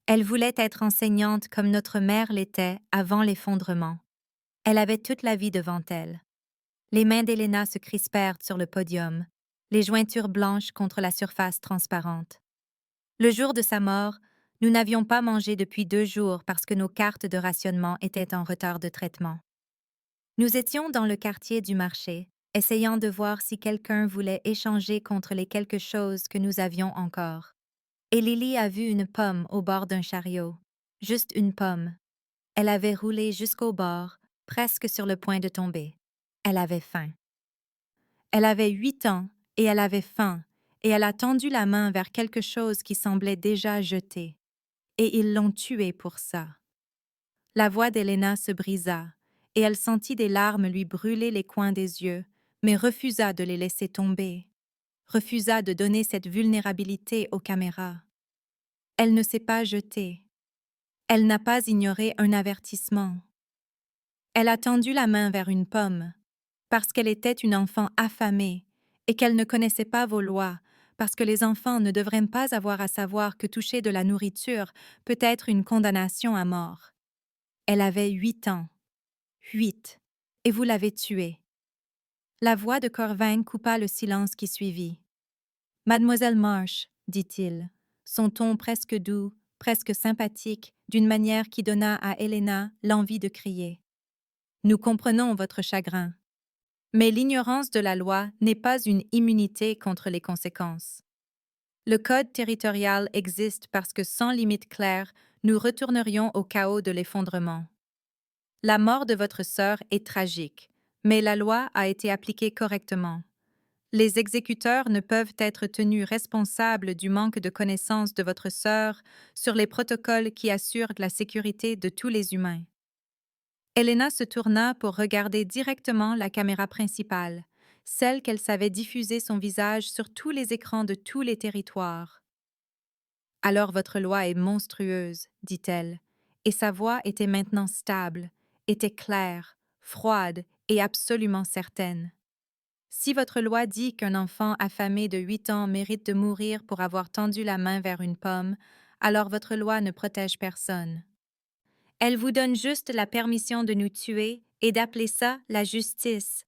Elle voulait être enseignante comme notre mère l'était avant l'effondrement. Elle avait toute la vie devant elle. Les mains d'Elena se crispèrent sur le podium, les jointures blanches contre la surface transparente. Le jour de sa mort, nous n'avions pas mangé depuis 2 jours parce que nos cartes de rationnement étaient en retard de traitement. Nous étions dans le quartier du marché, essayant de voir si quelqu'un voulait échanger contre les quelque chose que nous avions encore. Et Lily a vu une pomme au bord d'un chariot. Juste une pomme. Elle avait roulé jusqu'au bord, presque sur le point de tomber. Elle avait faim. Elle avait 8 ans, et elle avait faim, et elle a tendu la main vers quelque chose qui semblait déjà jeté. Et ils l'ont tuée pour ça. La voix d'Elena se brisa, et elle sentit des larmes lui brûler les coins des yeux, mais refusa de les laisser tomber, refusa de donner cette vulnérabilité aux caméras. Elle ne s'est pas jetée. Elle n'a pas ignoré un avertissement. Elle a tendu la main vers une pomme, parce qu'elle était une enfant affamée et qu'elle ne connaissait pas vos lois, parce que les enfants ne devraient pas avoir à savoir que toucher de la nourriture peut être une condamnation à mort. Elle avait 8 ans. 8. Et vous l'avez tuée. La voix de Corvin coupa le silence qui suivit. Mademoiselle Marsh, dit-il, son ton presque doux, presque sympathique, d'une manière qui donna à Elena l'envie de crier. Nous comprenons votre chagrin. Mais l'ignorance de la loi n'est pas une immunité contre les conséquences. Le Code territorial existe parce que sans limite claire, nous retournerions au chaos de l'effondrement. La mort de votre sœur est tragique, mais la loi a été appliquée correctement. Les exécuteurs ne peuvent être tenus responsables du manque de connaissance de votre sœur sur les protocoles qui assurent la sécurité de tous les humains. Elena se tourna pour regarder directement la caméra principale, celle qu'elle savait diffuser son visage sur tous les écrans de tous les territoires. Alors votre loi est monstrueuse, dit-elle, et sa voix était maintenant stable, était claire, froide et absolument certaine. Si votre loi dit qu'un enfant affamé de 8 ans mérite de mourir pour avoir tendu la main vers une pomme, alors votre loi ne protège personne. Elle vous donne juste la permission de nous tuer et d'appeler ça la justice.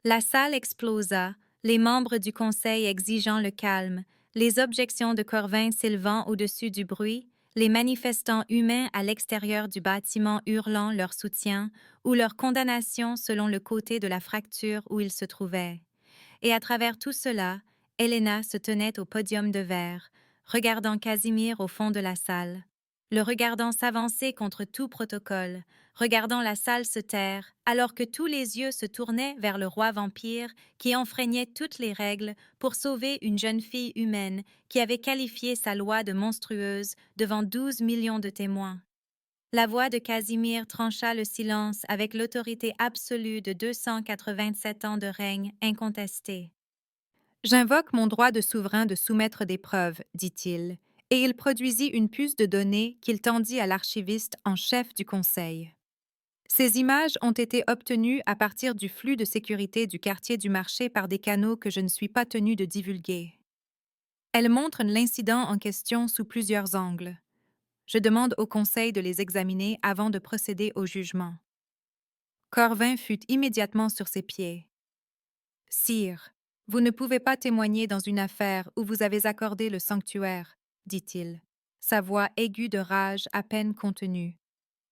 La salle explosa, les membres du conseil exigeant le calme, les objections de Corvin s'élevant au-dessus du bruit, les manifestants humains à l'extérieur du bâtiment hurlant leur soutien ou leur condamnation selon le côté de la fracture où ils se trouvaient. Et à travers tout cela, Helena se tenait au podium de verre, regardant Casimir au fond de la salle, le regardant s'avancer contre tout protocole, regardant la salle se taire, alors que tous les yeux se tournaient vers le roi vampire qui enfreignait toutes les règles pour sauver une jeune fille humaine qui avait qualifié sa loi de monstrueuse devant 12 millions de témoins. La voix de Casimir trancha le silence avec l'autorité absolue de 287 ans de règne incontesté. J'invoque mon droit de souverain de soumettre des preuves, dit-il, et il produisit une puce de données qu'il tendit à l'archiviste en chef du conseil. Ces images ont été obtenues à partir du flux de sécurité du quartier du marché par des canaux que je ne suis pas tenu de divulguer. Elles montrent l'incident en question sous plusieurs angles. Je demande au conseil de les examiner avant de procéder au jugement. Corvin fut immédiatement sur ses pieds. Sire, vous ne pouvez pas témoigner dans une affaire où vous avez accordé le sanctuaire, dit-il, sa voix aiguë de rage à peine contenue.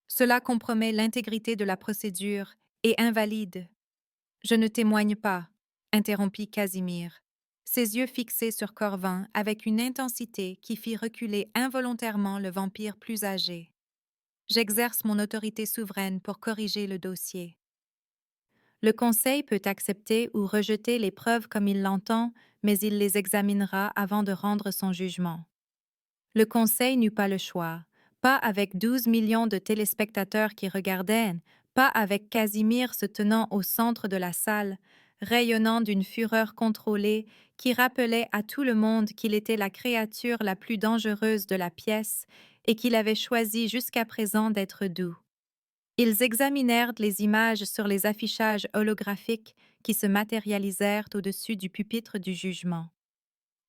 Cela compromet l'intégrité de la procédure et invalide. Je ne témoigne pas, interrompit Casimir, ses yeux fixés sur Corvin avec une intensité qui fit reculer involontairement le vampire plus âgé. J'exerce mon autorité souveraine pour corriger le dossier. Le Conseil peut accepter ou rejeter les preuves comme il l'entend, mais il les examinera avant de rendre son jugement. Le Conseil n'eut pas le choix, pas avec 12 millions de téléspectateurs qui regardaient, pas avec Casimir se tenant au centre de la salle, rayonnant d'une fureur contrôlée qui rappelait à tout le monde qu'il était la créature la plus dangereuse de la pièce et qu'il avait choisi jusqu'à présent d'être doux. Ils examinèrent les images sur les affichages holographiques qui se matérialisèrent au-dessus du pupitre du jugement.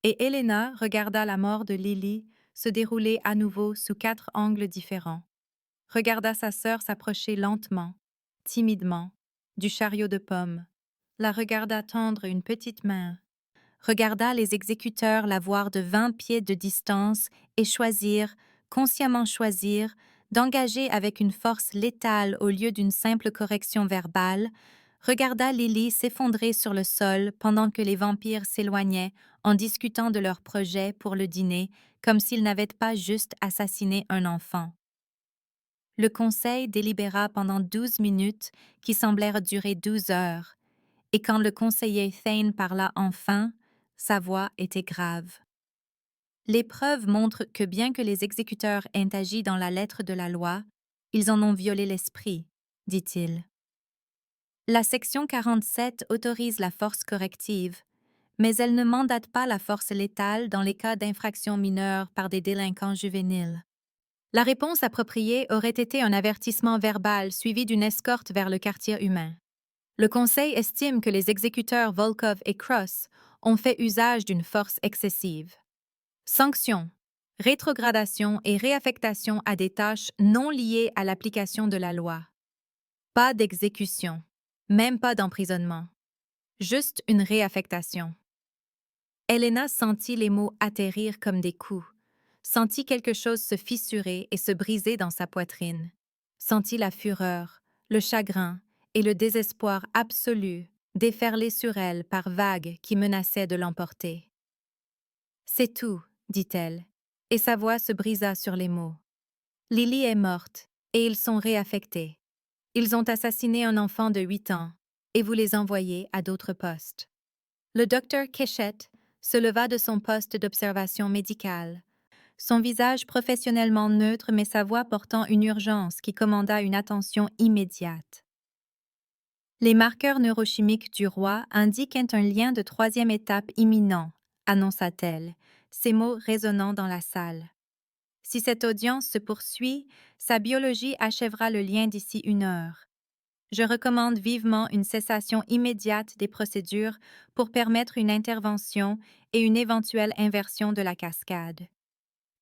Et Helena regarda la mort de Lily se dérouler à nouveau sous 4 angles différents. Regarda sa sœur s'approcher lentement, timidement, du chariot de pommes. La regarda tendre une petite main. Regarda les exécuteurs la voir de 20 pieds de distance et choisir, consciemment choisir, d'engager avec une force létale au lieu d'une simple correction verbale, regarda Lily s'effondrer sur le sol pendant que les vampires s'éloignaient en discutant de leur projet pour le dîner comme s'ils n'avaient pas juste assassiné un enfant. Le conseil délibéra pendant 12 minutes qui semblèrent durer 12 heures, et quand le conseiller Thane parla enfin, sa voix était grave. Les preuves montrent que bien que les exécuteurs aient agi dans la lettre de la loi, ils en ont violé l'esprit, dit-il. La section 47 autorise la force corrective, mais elle ne mandate pas la force létale dans les cas d'infractions mineures par des délinquants juvéniles. La réponse appropriée aurait été un avertissement verbal suivi d'une escorte vers le quartier humain. Le Conseil estime que les exécuteurs Volkov et Cross ont fait usage d'une force excessive. Sanctions, rétrogradation et réaffectation à des tâches non liées à l'application de la loi. Pas d'exécution, même pas d'emprisonnement. Juste une réaffectation. Helena sentit les mots atterrir comme des coups, sentit quelque chose se fissurer et se briser dans sa poitrine, sentit la fureur, le chagrin et le désespoir absolu déferler sur elle par vagues qui menaçaient de l'emporter. « C'est tout, dit-elle, et sa voix se brisa sur les mots. Lily est morte, et ils sont réaffectés. Ils ont assassiné un enfant de 8 ans, et vous les envoyez à d'autres postes. Le docteur Keshet se leva de son poste d'observation médicale. Son visage professionnellement neutre mais sa voix portant une urgence qui commanda une attention immédiate. Les marqueurs neurochimiques du roi indiquent un lien de troisième étape imminent, annonça-t-elle, ces mots résonnant dans la salle. Si cette audience se poursuit, sa biologie achèvera le lien d'ici 1 heure. Je recommande vivement une cessation immédiate des procédures pour permettre une intervention et une éventuelle inversion de la cascade.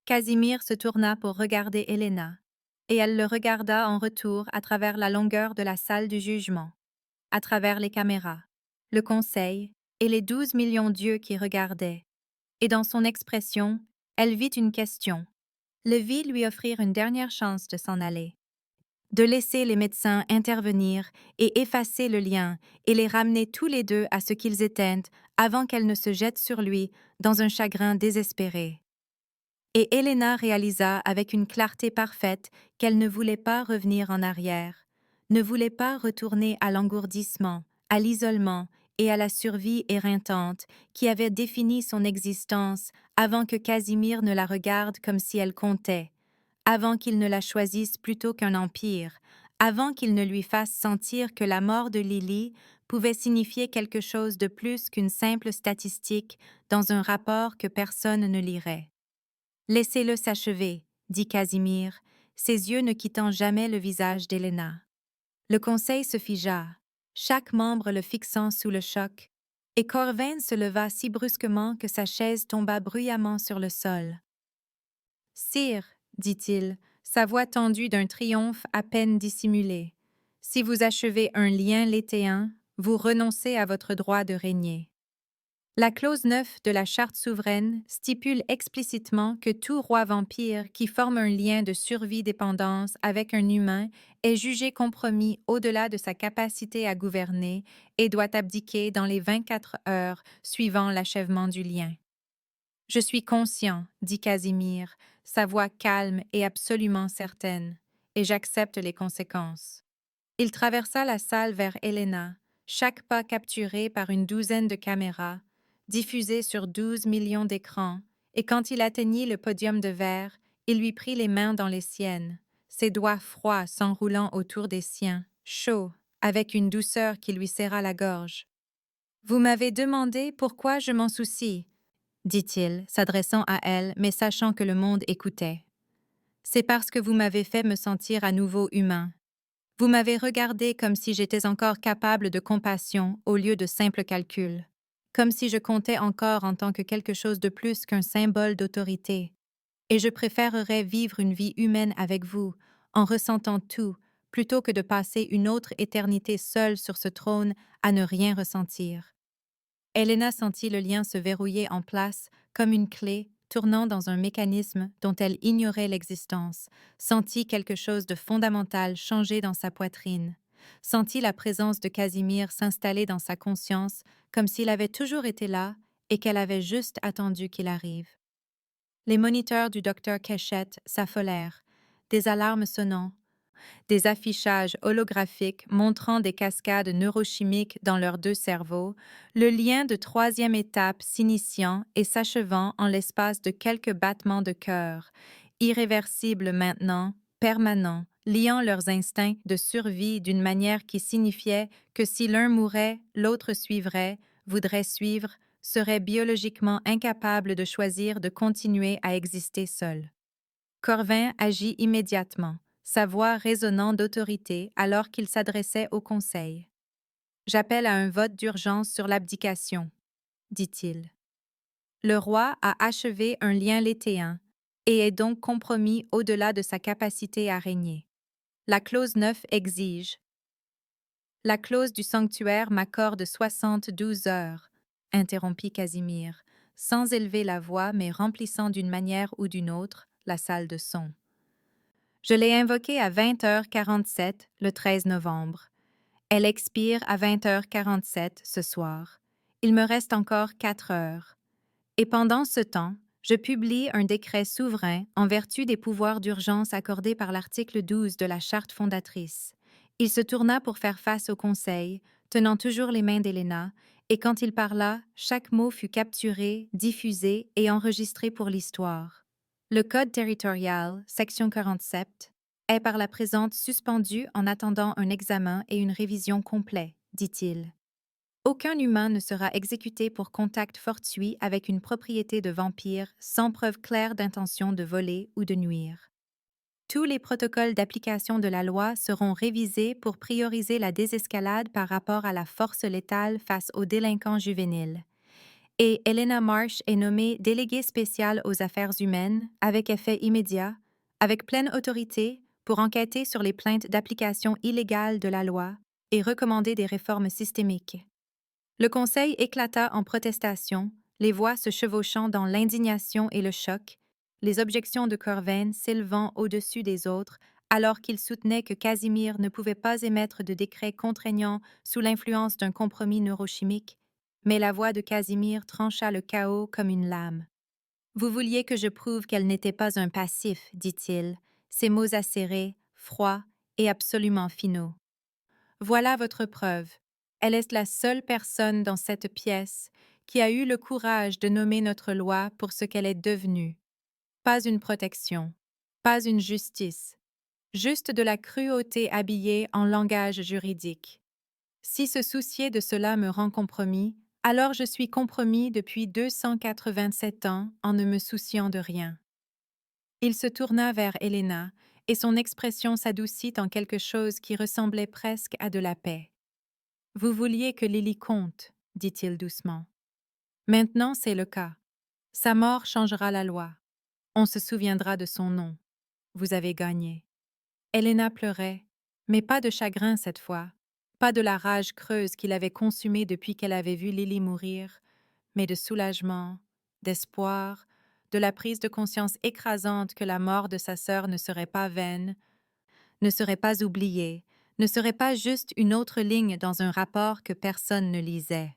Casimir se tourna pour regarder Helena, et elle le regarda en retour à travers la longueur de la salle du jugement, à travers les caméras, le conseil et les 12 millions d'yeux qui regardaient. Et dans son expression, elle vit une question. Le vit lui offrir une dernière chance de s'en aller, de laisser les médecins intervenir et effacer le lien et les ramener tous les deux à ce qu'ils étaient avant qu'elle ne se jette sur lui dans un chagrin désespéré. Et Helena réalisa avec une clarté parfaite qu'elle ne voulait pas revenir en arrière, ne voulait pas retourner à l'engourdissement, à l'isolement et à la survie éreintante qui avait défini son existence avant que Casimir ne la regarde comme si elle comptait, avant qu'il ne la choisisse plutôt qu'un empire, avant qu'il ne lui fasse sentir que la mort de Lily pouvait signifier quelque chose de plus qu'une simple statistique dans un rapport que personne ne lirait. « Laissez-le s'achever, dit Casimir, ses yeux ne quittant jamais le visage d'Helena. Le conseil se figea, chaque membre le fixant sous le choc, et Corvin se leva si brusquement que sa chaise tomba bruyamment sur le sol. « Sire, dit-il, sa voix tendue d'un triomphe à peine dissimulé, si vous achevez un lien létéen, vous renoncez à votre droit de régner. La clause 9 de la Charte souveraine stipule explicitement que tout roi vampire qui forme un lien de survie-dépendance avec un humain est jugé compromis au-delà de sa capacité à gouverner et doit abdiquer dans les 24 heures suivant l'achèvement du lien. « Je suis conscient, dit Casimir, sa voix calme et absolument certaine, et j'accepte les conséquences. » Il traversa la salle vers Helena, chaque pas capturé par une douzaine de caméras, diffusé sur 12 millions d'écrans, et quand il atteignit le podium de verre, il lui prit les mains dans les siennes, ses doigts froids s'enroulant autour des siens, chauds, avec une douceur qui lui serra la gorge. « Vous m'avez demandé pourquoi je m'en soucie, dit-il, s'adressant à elle, mais sachant que le monde écoutait. C'est parce que vous m'avez fait me sentir à nouveau humain. Vous m'avez regardé comme si j'étais encore capable de compassion au lieu de simple calcul, comme si je comptais encore en tant que quelque chose de plus qu'un symbole d'autorité. Et je préférerais vivre une vie humaine avec vous, en ressentant tout, plutôt que de passer une autre éternité seule sur ce trône à ne rien ressentir. » Helena sentit le lien se verrouiller en place comme une clé tournant dans un mécanisme dont elle ignorait l'existence, sentit quelque chose de fondamental changer dans sa poitrine, sentit la présence de Casimir s'installer dans sa conscience comme s'il avait toujours été là et qu'elle avait juste attendu qu'il arrive. Les moniteurs du docteur Keshet s'affolèrent, des alarmes sonnant, des affichages holographiques montrant des cascades neurochimiques dans leurs deux cerveaux, le lien de troisième étape s'initiant et s'achevant en l'espace de quelques battements de cœur, irréversible maintenant, permanent, liant leurs instincts de survie d'une manière qui signifiait que si l'un mourait, l'autre suivrait, voudrait suivre, serait biologiquement incapable de choisir de continuer à exister seul. Corvin agit immédiatement, sa voix résonnant d'autorité alors qu'il s'adressait au conseil. « J'appelle à un vote d'urgence sur l'abdication, » dit-il. Le roi a achevé un lien létéen et est donc compromis au-delà de sa capacité à régner. La clause 9 exige. La clause du sanctuaire m'accorde 72 heures, interrompit Casimir, sans élever la voix mais remplissant d'une manière ou d'une autre la salle de son. Je l'ai invoquée à 20h47 le 13 novembre. Elle expire à 20h47 ce soir. Il me reste encore 4 heures. Et pendant ce temps, je publie un décret souverain en vertu des pouvoirs d'urgence accordés par l'article 12 de la Charte fondatrice. Il se tourna pour faire face au conseil, tenant toujours les mains d'Helena, Et quand il parla, chaque mot fut capturé, diffusé et enregistré pour l'histoire. Le Code territorial, section 47, est par la présente suspendu en attendant un examen et une révision complets, dit-il. Aucun humain ne sera exécuté pour contact fortuit avec une propriété de vampire sans preuve claire d'intention de voler ou de nuire. Tous les protocoles d'application de la loi seront révisés pour prioriser la désescalade par rapport à la force létale face aux délinquants juvéniles. Et Elena Marsh est nommée déléguée spéciale aux affaires humaines avec effet immédiat, avec pleine autorité pour enquêter sur les plaintes d'application illégale de la loi et recommander des réformes systémiques. Le Conseil éclata en protestation, les voix se chevauchant dans l'indignation et le choc, les objections de Corvin s'élevant au-dessus des autres, alors qu'il soutenait que Casimir ne pouvait pas émettre de décret contraignant sous l'influence d'un compromis neurochimique, mais la voix de Casimir trancha le chaos comme une lame. Vous vouliez que je prouve qu'elle n'était pas un passif, dit-il, ses mots acérés, froids et absolument finaux. Voilà votre preuve. Elle est la seule personne dans cette pièce qui a eu le courage de nommer notre loi pour ce qu'elle est devenue. Pas une protection, pas une justice, juste de la cruauté habillée en langage juridique. Si se soucier de cela me rend compromis, alors je suis compromis depuis 287 ans en ne me souciant de rien. Il se tourna vers Helena, et son expression s'adoucit en quelque chose qui ressemblait presque à de la paix. Vous vouliez que Lily compte, dit-il doucement. Maintenant, c'est le cas. Sa mort changera la loi. On se souviendra de son nom. Vous avez gagné. Helena pleurait, mais pas de chagrin cette fois, pas de la rage creuse qui l'avait consumée depuis qu'elle avait vu Lily mourir, mais de soulagement, d'espoir, de la prise de conscience écrasante que la mort de sa sœur ne serait pas vaine, ne serait pas oubliée, ne serait pas juste une autre ligne dans un rapport que personne ne lisait.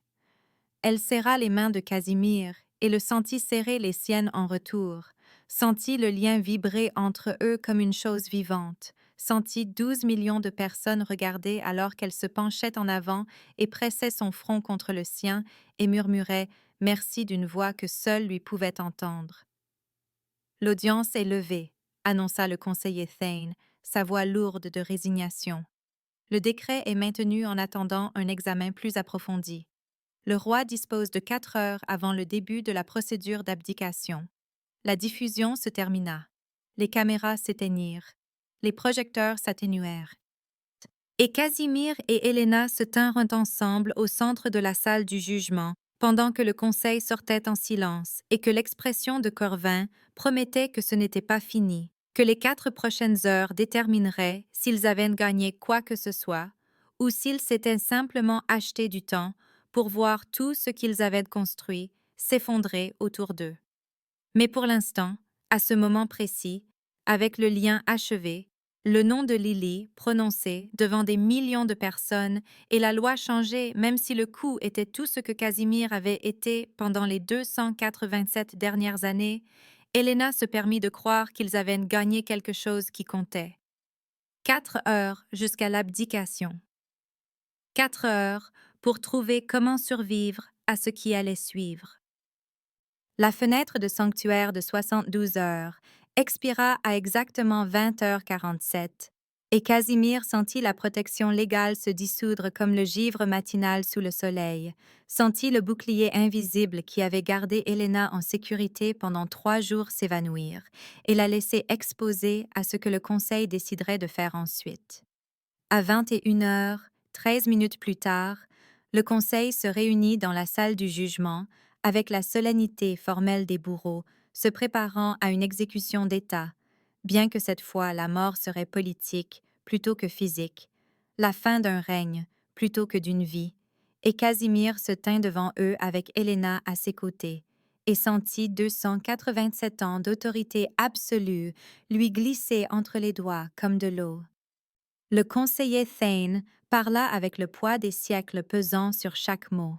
Elle serra les mains de Casimir et le sentit serrer les siennes en retour, sentit le lien vibrer entre eux comme une chose vivante, sentit 12 millions de personnes regarder alors qu'elle se penchait en avant et pressait son front contre le sien et murmurait « merci » d'une voix que seule lui pouvait entendre. « L'audience est levée », annonça le conseiller Thane, sa voix lourde de résignation. Le décret est maintenu en attendant un examen plus approfondi. Le roi dispose de 4 heures avant le début de la procédure d'abdication. La diffusion se termina. Les caméras s'éteignirent. Les projecteurs s'atténuèrent. Et Casimir et Helena se tinrent ensemble au centre de la salle du jugement, pendant que le conseil sortait en silence et que l'expression de Corvin promettait que ce n'était pas fini, que les 4 prochaines heures détermineraient s'ils avaient gagné quoi que ce soit, ou s'ils s'étaient simplement acheté du temps pour voir tout ce qu'ils avaient construit s'effondrer autour d'eux. Mais pour l'instant, à ce moment précis, avec le lien achevé, le nom de Lily prononcé devant des millions de personnes et la loi changée même si le coup était tout ce que Casimir avait été pendant les 287 dernières années, Helena se permit de croire qu'ils avaient gagné quelque chose qui comptait. 4 heures jusqu'à l'abdication. 4 heures pour trouver comment survivre à ce qui allait suivre. La fenêtre de sanctuaire de 72 heures expira à exactement 20h47, et Casimir sentit la protection légale se dissoudre comme le givre matinal sous le soleil, sentit le bouclier invisible qui avait gardé Helena en sécurité pendant 3 jours s'évanouir, et la laisser exposée à ce que le conseil déciderait de faire ensuite. À 21h, 13 minutes plus tard, le conseil se réunit dans la salle du jugement avec la solennité formelle des bourreaux, se préparant à une exécution d'État, bien que cette fois la mort serait politique plutôt que physique, la fin d'un règne plutôt que d'une vie, et Casimir se tint devant eux avec Helena à ses côtés, et sentit 287 ans d'autorité absolue lui glisser entre les doigts comme de l'eau. Le conseiller Thane parla avec le poids des siècles pesant sur chaque mot.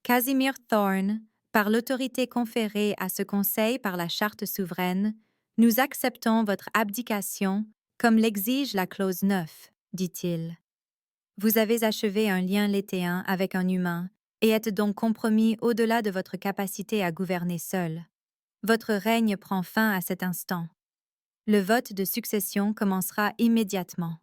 Casimir Thorne, par l'autorité conférée à ce conseil par la Charte souveraine, nous acceptons votre abdication comme l'exige la clause 9, dit-il. Vous avez achevé un lien létéen avec un humain et êtes donc compromis au-delà de votre capacité à gouverner seul. Votre règne prend fin à cet instant. Le vote de succession commencera immédiatement.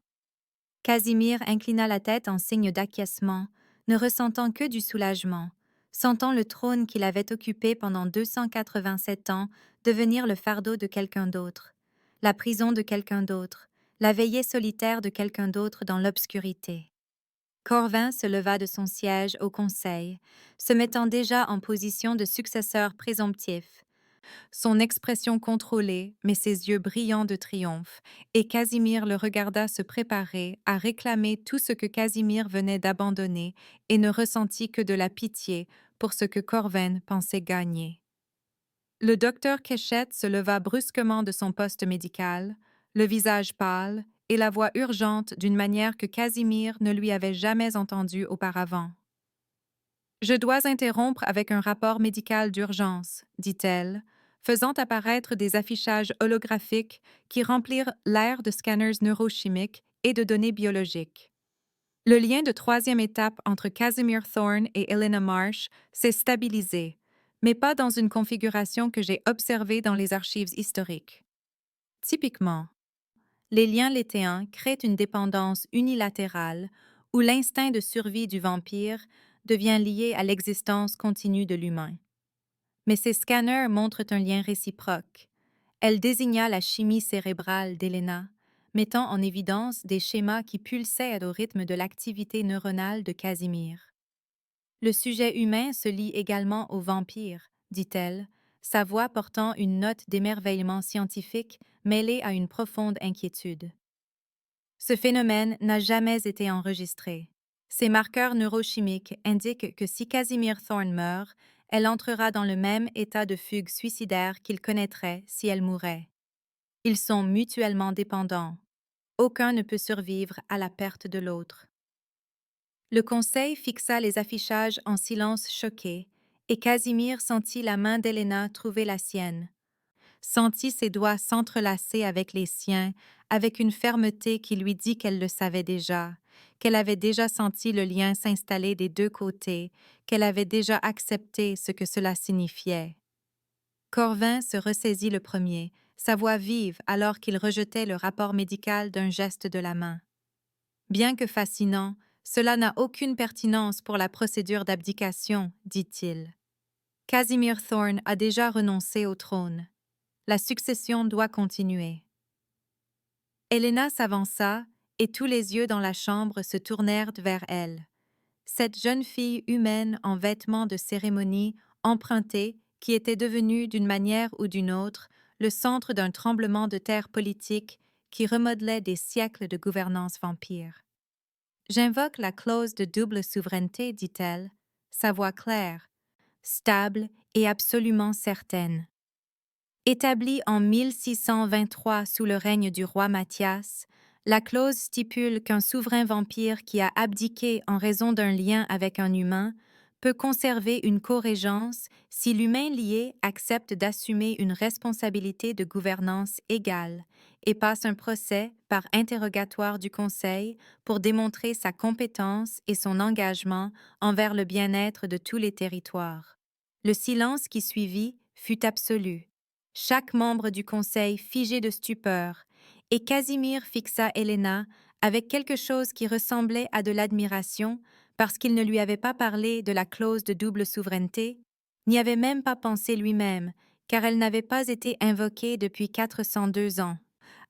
Casimir inclina la tête en signe d'acquiescement, ne ressentant que du soulagement, sentant le trône qu'il avait occupé pendant 287 ans devenir le fardeau de quelqu'un d'autre, la prison de quelqu'un d'autre, la veillée solitaire de quelqu'un d'autre dans l'obscurité. Corvin se leva de son siège au conseil, se mettant déjà en position de successeur présomptif, son expression contrôlée, mais ses yeux brillants de triomphe, et Casimir le regarda se préparer à réclamer tout ce que Casimir venait d'abandonner et ne ressentit que de la pitié pour ce que Corvin pensait gagner. Le docteur Kéchette se leva brusquement de son poste médical, le visage pâle et la voix urgente d'une manière que Casimir ne lui avait jamais entendue auparavant. « Je dois interrompre avec un rapport médical d'urgence, dit-elle, faisant apparaître des affichages holographiques qui remplirent l'air de scanners neurochimiques et de données biologiques. Le lien de troisième étape entre Casimir Thorne et Elena Marsh s'est stabilisé, mais pas dans une configuration que j'ai observée dans les archives historiques. Typiquement, les liens létéens créent une dépendance unilatérale où l'instinct de survie du vampire devient lié à l'existence continue de l'humain. Mais ces scanners montrent un lien réciproque. Elle désigna la chimie cérébrale d'Elena, mettant en évidence des schémas qui pulsaient au rythme de l'activité neuronale de Casimir. Le sujet humain se lie également au vampire, dit-elle, sa voix portant une note d'émerveillement scientifique mêlée à une profonde inquiétude. Ce phénomène n'a jamais été enregistré. Ces marqueurs neurochimiques indiquent que si Casimir Thorne meurt, elle entrera dans le même état de fugue suicidaire qu'il connaîtrait si elle mourait. Ils sont mutuellement dépendants. Aucun ne peut survivre à la perte de l'autre. Le conseil fixa les affichages en silence choqué, et Casimir sentit la main d'Elena trouver la sienne. Sentit ses doigts s'entrelacer avec les siens, avec une fermeté qui lui dit qu'elle le savait déjà, qu'elle avait déjà senti le lien s'installer des deux côtés, qu'elle avait déjà accepté ce que cela signifiait. Corvin se ressaisit le premier, sa voix vive alors qu'il rejetait le rapport médical d'un geste de la main. Bien que fascinant, cela n'a aucune pertinence pour la procédure d'abdication, dit-il. Casimir Thorne a déjà renoncé au trône. La succession doit continuer. Elena s'avança et tous les yeux dans la chambre se tournèrent vers elle. Cette jeune fille humaine en vêtements de cérémonie empruntée qui était devenue d'une manière ou d'une autre le centre d'un tremblement de terre politique qui remodelait des siècles de gouvernance vampire. J'invoque la clause de double souveraineté, dit-elle, sa voix claire, stable et absolument certaine. Établie en 1623 sous le règne du roi Mathias, la clause stipule qu'un souverain vampire qui a abdiqué en raison d'un lien avec un humain peut conserver une corégence si l'humain lié accepte d'assumer une responsabilité de gouvernance égale et passe un procès par interrogatoire du Conseil pour démontrer sa compétence et son engagement envers le bien-être de tous les territoires. Le silence qui suivit fut absolu. Chaque membre du conseil figé de stupeur, et Casimir fixa Elena avec quelque chose qui ressemblait à de l'admiration parce qu'il ne lui avait pas parlé de la clause de double souveraineté, n'y avait même pas pensé lui-même, car elle n'avait pas été invoquée depuis 402 ans.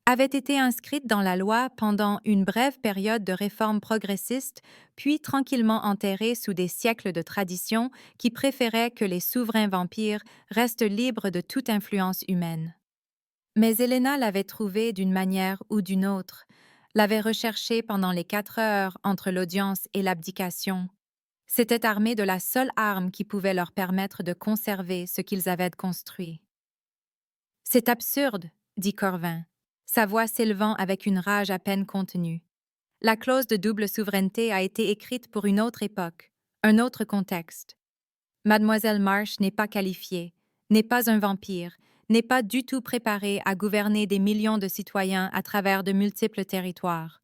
Avait été inscrite dans la loi pendant une brève période de réforme progressiste, puis tranquillement enterrée sous des siècles de tradition qui préféraient que les souverains vampires restent libres de toute influence humaine. Mais Elena l'avait trouvée d'une manière ou d'une autre, l'avait recherchée pendant les 4 heures entre l'audience et l'abdication. S'était armée de la seule arme qui pouvait leur permettre de conserver ce qu'ils avaient construit. « C'est absurde, dit Corvin, sa voix s'élevant avec une rage à peine contenue. La clause de double souveraineté a été écrite pour une autre époque, un autre contexte. Mademoiselle Marsh n'est pas qualifiée, n'est pas un vampire, n'est pas du tout préparée à gouverner des millions de citoyens à travers de multiples territoires.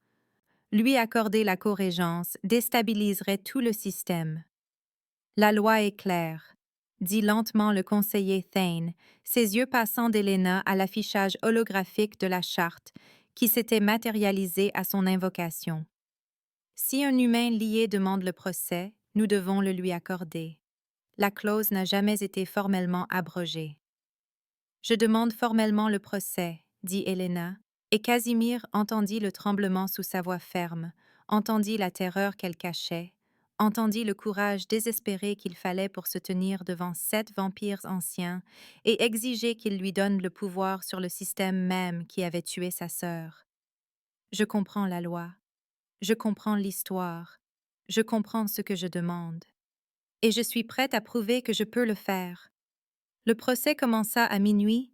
Lui accorder la corégence déstabiliserait tout le système. La loi est claire, dit lentement le conseiller Thane, ses yeux passant d'Helena à l'affichage holographique de la charte, qui s'était matérialisé à son invocation. Si un humain lié demande le procès, nous devons le lui accorder. La clause n'a jamais été formellement abrogée. Je demande formellement le procès, dit Helena, et Casimir entendit le tremblement sous sa voix ferme, entendit la terreur qu'elle cachait, entendit le courage désespéré qu'il fallait pour se tenir devant 7 vampires anciens et exiger qu'ils lui donnent le pouvoir sur le système même qui avait tué sa sœur. Je comprends la loi, je comprends l'histoire, je comprends ce que je demande. Et je suis prête à prouver que je peux le faire. Le procès commença à minuit,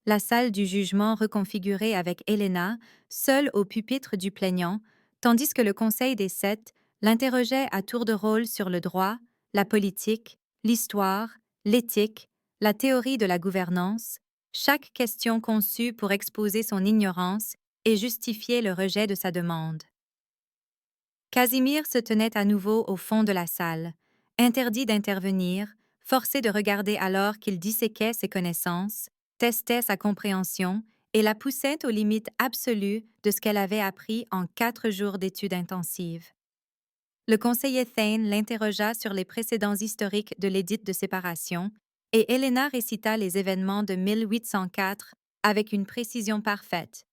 la salle du jugement reconfigurée avec Helena, seule au pupitre du plaignant, tandis que le Conseil des 7 l'interrogeait à tour de rôle sur le droit, la politique, l'histoire, l'éthique, la théorie de la gouvernance, chaque question conçue pour exposer son ignorance et justifier le rejet de sa demande. Casimir se tenait à nouveau au fond de la salle, interdit d'intervenir, forcé de regarder alors qu'il disséquait ses connaissances, testait sa compréhension et la poussait aux limites absolues de ce qu'elle avait appris en 4 jours d'études intensives. Le conseiller Thane l'interrogea sur les précédents historiques de l'édit de séparation, et Helena récita les événements de 1804 avec une précision parfaite,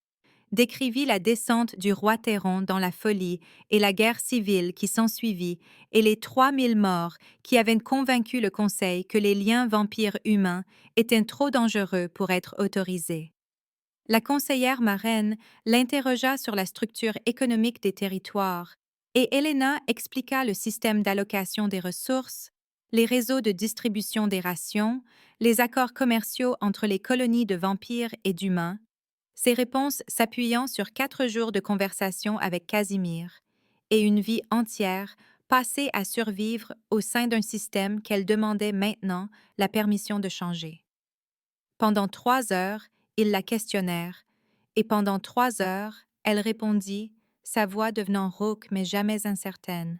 décrivit la descente du roi Théron dans la folie et la guerre civile qui s'ensuivit et les 3000 morts qui avaient convaincu le Conseil que les liens vampires-humains étaient trop dangereux pour être autorisés. La conseillère marraine l'interrogea sur la structure économique des territoires et Helena expliqua le système d'allocation des ressources, les réseaux de distribution des rations, les accords commerciaux entre les colonies de vampires et d'humains, ses réponses s'appuyant sur 4 jours de conversation avec Casimir et une vie entière passée à survivre au sein d'un système qu'elle demandait maintenant la permission de changer. Pendant 3 heures, ils la questionnèrent, et pendant 3 heures, elle répondit, sa voix devenant rauque mais jamais incertaine.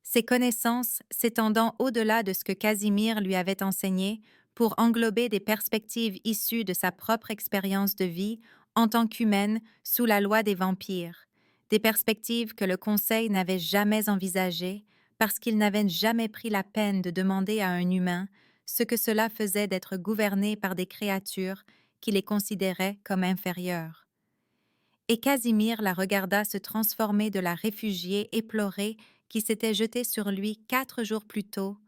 Ses connaissances s'étendant au-delà de ce que Casimir lui avait enseigné pour englober des perspectives issues de sa propre expérience de vie en tant qu'humaine sous la loi des vampires, des perspectives que le Conseil n'avait jamais envisagées parce qu'il n'avait jamais pris la peine de demander à un humain ce que cela faisait d'être gouverné par des créatures qui les considéraient comme inférieures. Et Casimir la regarda se transformer de la réfugiée éplorée qui s'était jetée sur lui 4 jours plus tôt,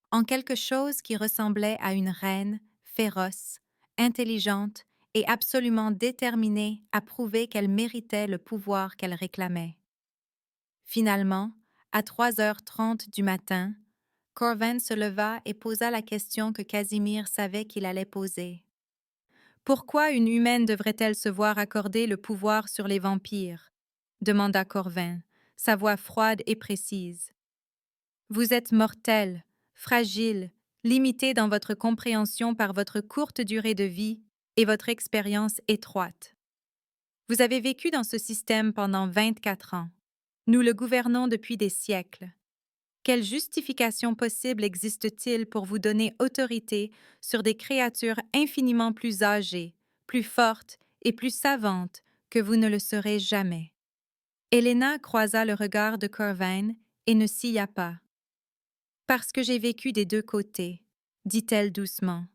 en quelque chose qui ressemblait à une reine féroce, intelligente et absolument déterminée à prouver qu'elle méritait le pouvoir qu'elle réclamait. Finalement, à 3h30 du matin, Corvin se leva et posa la question que Casimir savait qu'il allait poser. Pourquoi une humaine devrait-elle se voir accorder le pouvoir sur les vampires? Demanda Corvin, sa voix froide et précise. Vous êtes mortel, fragile, limité dans votre compréhension par votre courte durée de vie et votre expérience étroite. Vous avez vécu dans ce système pendant 24 ans. Nous le gouvernons depuis des siècles. Quelle justification possible existe-t-il pour vous donner autorité sur des créatures infiniment plus âgées, plus fortes et plus savantes que vous ne le serez jamais? Helena croisa le regard de Corvin et ne sia pas. Parce que j'ai vécu des 2 côtés, dit-elle doucement.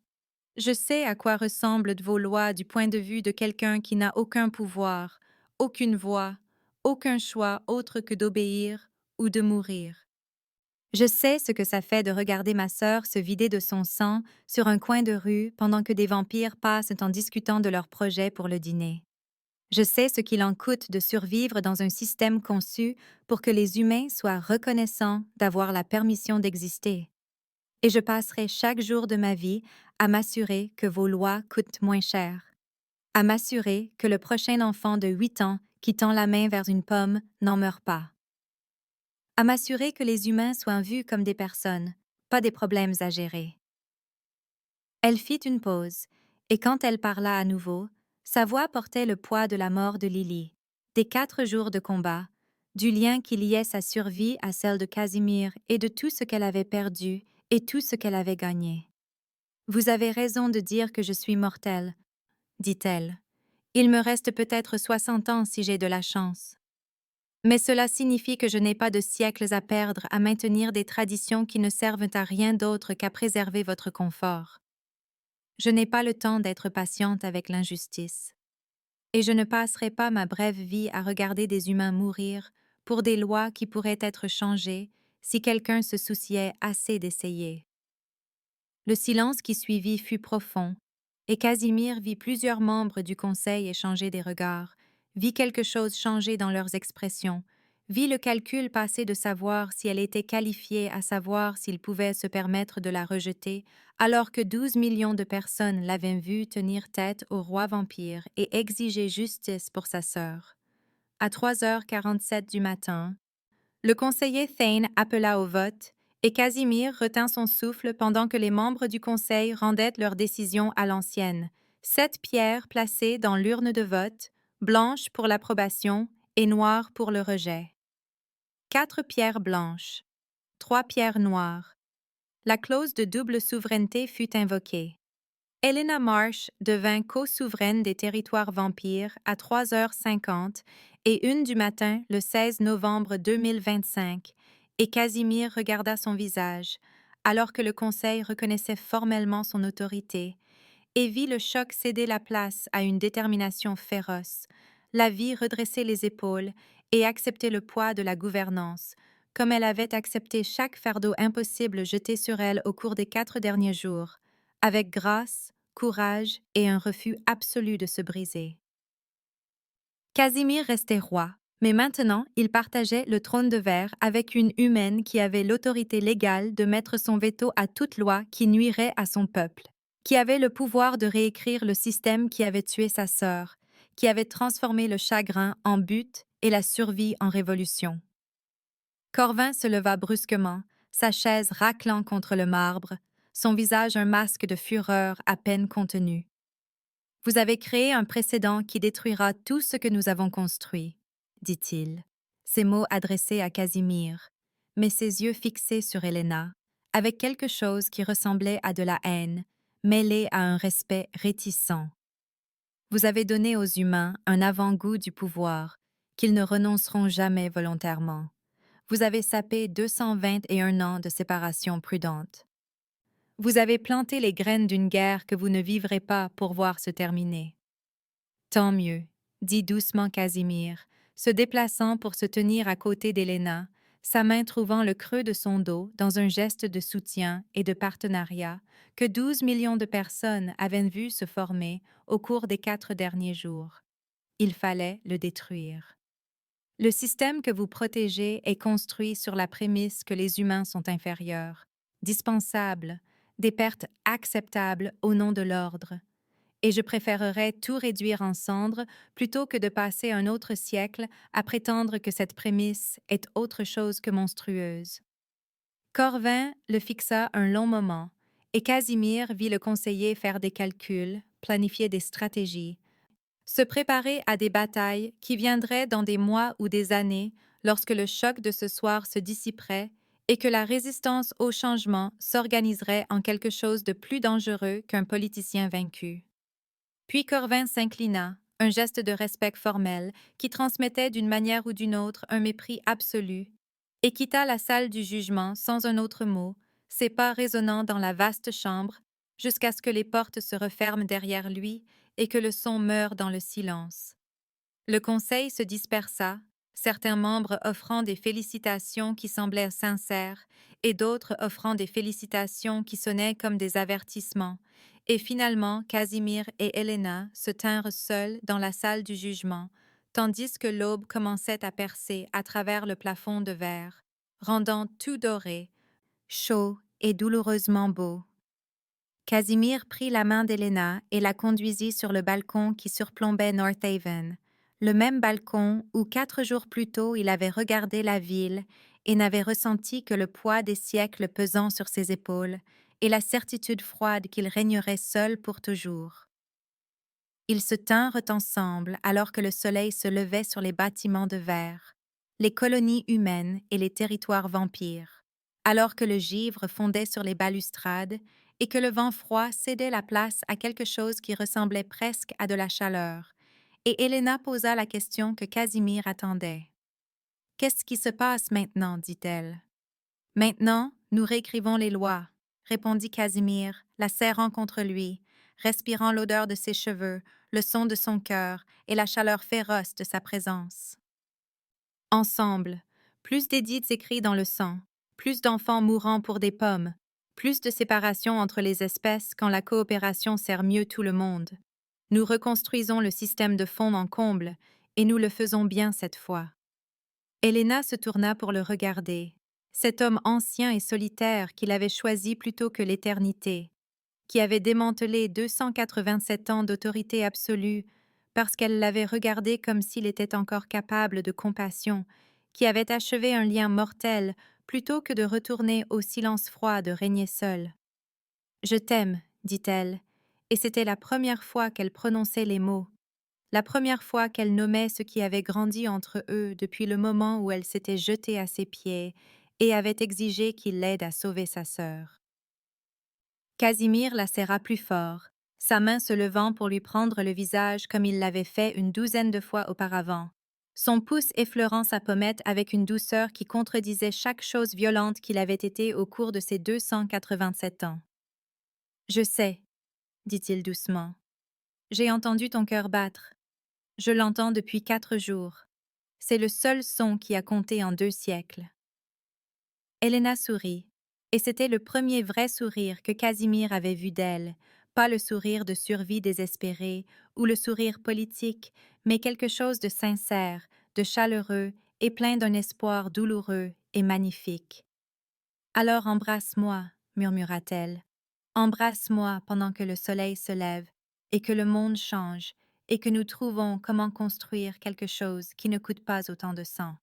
Je sais à quoi ressemblent vos lois du point de vue de quelqu'un qui n'a aucun pouvoir, aucune voix, aucun choix autre que d'obéir ou de mourir. Je sais ce que ça fait de regarder ma sœur se vider de son sang sur un coin de rue pendant que des vampires passent en discutant de leurs projets pour le dîner. Je sais ce qu'il en coûte de survivre dans un système conçu pour que les humains soient reconnaissants d'avoir la permission d'exister. Et je passerai chaque jour de ma vie à m'assurer que vos lois coûtent moins cher, à m'assurer que le prochain enfant de 8 ans qui tend la main vers une pomme n'en meurt pas, à m'assurer que les humains soient vus comme des personnes, pas des problèmes à gérer. Elle fit une pause, et quand elle parla à nouveau, sa voix portait le poids de la mort de Lily, des 4 jours de combat, du lien qui liait sa survie à celle de Casimir et de tout ce qu'elle avait perdu et tout ce qu'elle avait gagné. Vous avez raison de dire que je suis mortelle, dit-elle. Il me reste peut-être 60 ans si j'ai de la chance. Mais cela signifie que je n'ai pas de siècles à perdre à maintenir des traditions qui ne servent à rien d'autre qu'à préserver votre confort. Je n'ai pas le temps d'être patiente avec l'injustice. Et je ne passerai pas ma brève vie à regarder des humains mourir pour des lois qui pourraient être changées si quelqu'un se souciait assez d'essayer. Le silence qui suivit fut profond, et Casimir vit plusieurs membres du conseil échanger des regards, vit quelque chose changer dans leurs expressions, vit le calcul passer de savoir si elle était qualifiée à savoir s'il pouvait se permettre de la rejeter, alors que 12 millions de personnes l'avaient vue tenir tête au roi vampire et exiger justice pour sa sœur. À 3h47 du matin, le conseiller Thane appela au vote et Casimir retint son souffle pendant que les membres du conseil rendaient leur décision à l'ancienne. 7 pierres placées dans l'urne de vote, blanches pour l'approbation et noires pour le rejet. 4 pierres blanches, 3 pierres noires. La clause de double souveraineté fut invoquée. Helena Marsh devint co-souveraine des territoires vampires à 3h50 et 1 du matin le 16 novembre 2025, et Casimir regarda son visage, alors que le Conseil reconnaissait formellement son autorité, et vit le choc céder la place à une détermination féroce, la vie redresser les épaules et accepter le poids de la gouvernance, comme elle avait accepté chaque fardeau impossible jeté sur elle au cours des 4 derniers jours, avec grâce, courage et un refus absolu de se briser. Casimir restait roi, mais maintenant il partageait le trône de verre avec une humaine qui avait l'autorité légale de mettre son veto à toute loi qui nuirait à son peuple, qui avait le pouvoir de réécrire le système qui avait tué sa sœur, qui avait transformé le chagrin en but et la survie en révolution. Corvin se leva brusquement, sa chaise raclant contre le marbre, son visage un masque de fureur à peine contenu. Vous avez créé un précédent qui détruira tout ce que nous avons construit, dit-il, ces mots adressés à Casimir, mais ses yeux fixés sur Helena, avec quelque chose qui ressemblait à de la haine, mêlé à un respect réticent. Vous avez donné aux humains un avant-goût du pouvoir, qu'ils ne renonceront jamais volontairement. Vous avez sapé 221 ans de séparation prudente. Vous avez planté les graines d'une guerre que vous ne vivrez pas pour voir se terminer. Tant mieux, dit doucement Casimir, se déplaçant pour se tenir à côté d'Helena, sa main trouvant le creux de son dos dans un geste de soutien et de partenariat que 12 millions de personnes avaient vu se former au cours des 4 derniers jours. Il fallait le détruire. Le système que vous protégez est construit sur la prémisse que les humains sont inférieurs, dispensables, des pertes acceptables au nom de l'ordre. Et je préférerais tout réduire en cendres plutôt que de passer un autre siècle à prétendre que cette prémisse est autre chose que monstrueuse. Corvin le fixa un long moment, et Casimir vit le conseiller faire des calculs, planifier des stratégies, se préparer à des batailles qui viendraient dans des mois ou des années lorsque le choc de ce soir se dissiperait et que la résistance au changement s'organiserait en quelque chose de plus dangereux qu'un politicien vaincu. Puis Corvin s'inclina, un geste de respect formel qui transmettait d'une manière ou d'une autre un mépris absolu, et quitta la salle du jugement sans un autre mot, ses pas résonnant dans la vaste chambre, jusqu'à ce que les portes se referment derrière lui et que le son meure dans le silence. Le conseil se dispersa, certains membres offrant des félicitations qui semblaient sincères et d'autres offrant des félicitations qui sonnaient comme des avertissements, et finalement Casimir et Helena se tinrent seuls dans la salle du jugement, tandis que l'aube commençait à percer à travers le plafond de verre, rendant tout doré, chaud et douloureusement beau. Casimir prit la main d'Helena et la conduisit sur le balcon qui surplombait North Haven, le même balcon où 4 jours plus tôt il avait regardé la ville et n'avait ressenti que le poids des siècles pesant sur ses épaules et la certitude froide qu'il régnerait seul pour toujours. Ils se tinrent ensemble alors que le soleil se levait sur les bâtiments de verre, les colonies humaines et les territoires vampires, alors que le givre fondait sur les balustrades et que le vent froid cédait la place à quelque chose qui ressemblait presque à de la chaleur, et Helena posa la question que Casimir attendait. Qu'est-ce qui se passe maintenant, dit-elle. Maintenant, nous réécrivons les lois, répondit Casimir, la serrant contre lui, respirant l'odeur de ses cheveux, le son de son cœur et la chaleur féroce de sa présence. Ensemble, plus d'édits écrits dans le sang, plus d'enfants mourant pour des pommes, plus de séparation entre les espèces quand la coopération sert mieux tout le monde. Nous reconstruisons le système de fond en comble, et nous le faisons bien cette fois. Helena se tourna pour le regarder, cet homme ancien et solitaire qu'il avait choisi plutôt que l'éternité, qui avait démantelé 287 ans d'autorité absolue parce qu'elle l'avait regardé comme s'il était encore capable de compassion, qui avait achevé un lien mortel plutôt que de retourner au silence froid de régner seule. « Je t'aime, dit-elle, et c'était la première fois qu'elle prononçait les mots, la première fois qu'elle nommait ce qui avait grandi entre eux depuis le moment où elle s'était jetée à ses pieds et avait exigé qu'il l'aide à sauver sa sœur. Casimir la serra plus fort, sa main se levant pour lui prendre le visage comme il l'avait fait une douzaine de fois auparavant, son pouce effleurant sa pommette avec une douceur qui contredisait chaque chose violente qu'il avait été au cours de ses 287 ans. « Je sais, dit-il doucement. J'ai entendu ton cœur battre. Je l'entends depuis 4 jours. C'est le seul son qui a compté en 2 siècles. » Helena sourit, et c'était le premier vrai sourire que Casimir avait vu d'elle, pas le sourire de survie désespérée ou le sourire politique, mais quelque chose de sincère, de chaleureux et plein d'un espoir douloureux et magnifique. « Alors embrasse-moi, murmura-t-elle. Embrasse-moi pendant que le soleil se lève et que le monde change et que nous trouvons comment construire quelque chose qui ne coûte pas autant de sang. »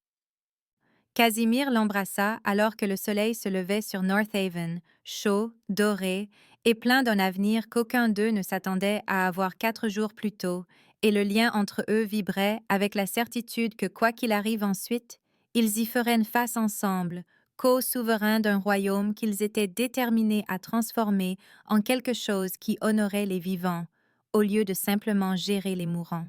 Casimir l'embrassa alors que le soleil se levait sur North Haven, chaud, doré et plein d'un avenir qu'aucun d'eux ne s'attendait à avoir 4 jours plus tôt, et le lien entre eux vibrait avec la certitude que quoi qu'il arrive ensuite, ils y feraient une face ensemble, co-souverains d'un royaume qu'ils étaient déterminés à transformer en quelque chose qui honorait les vivants, au lieu de simplement gérer les mourants.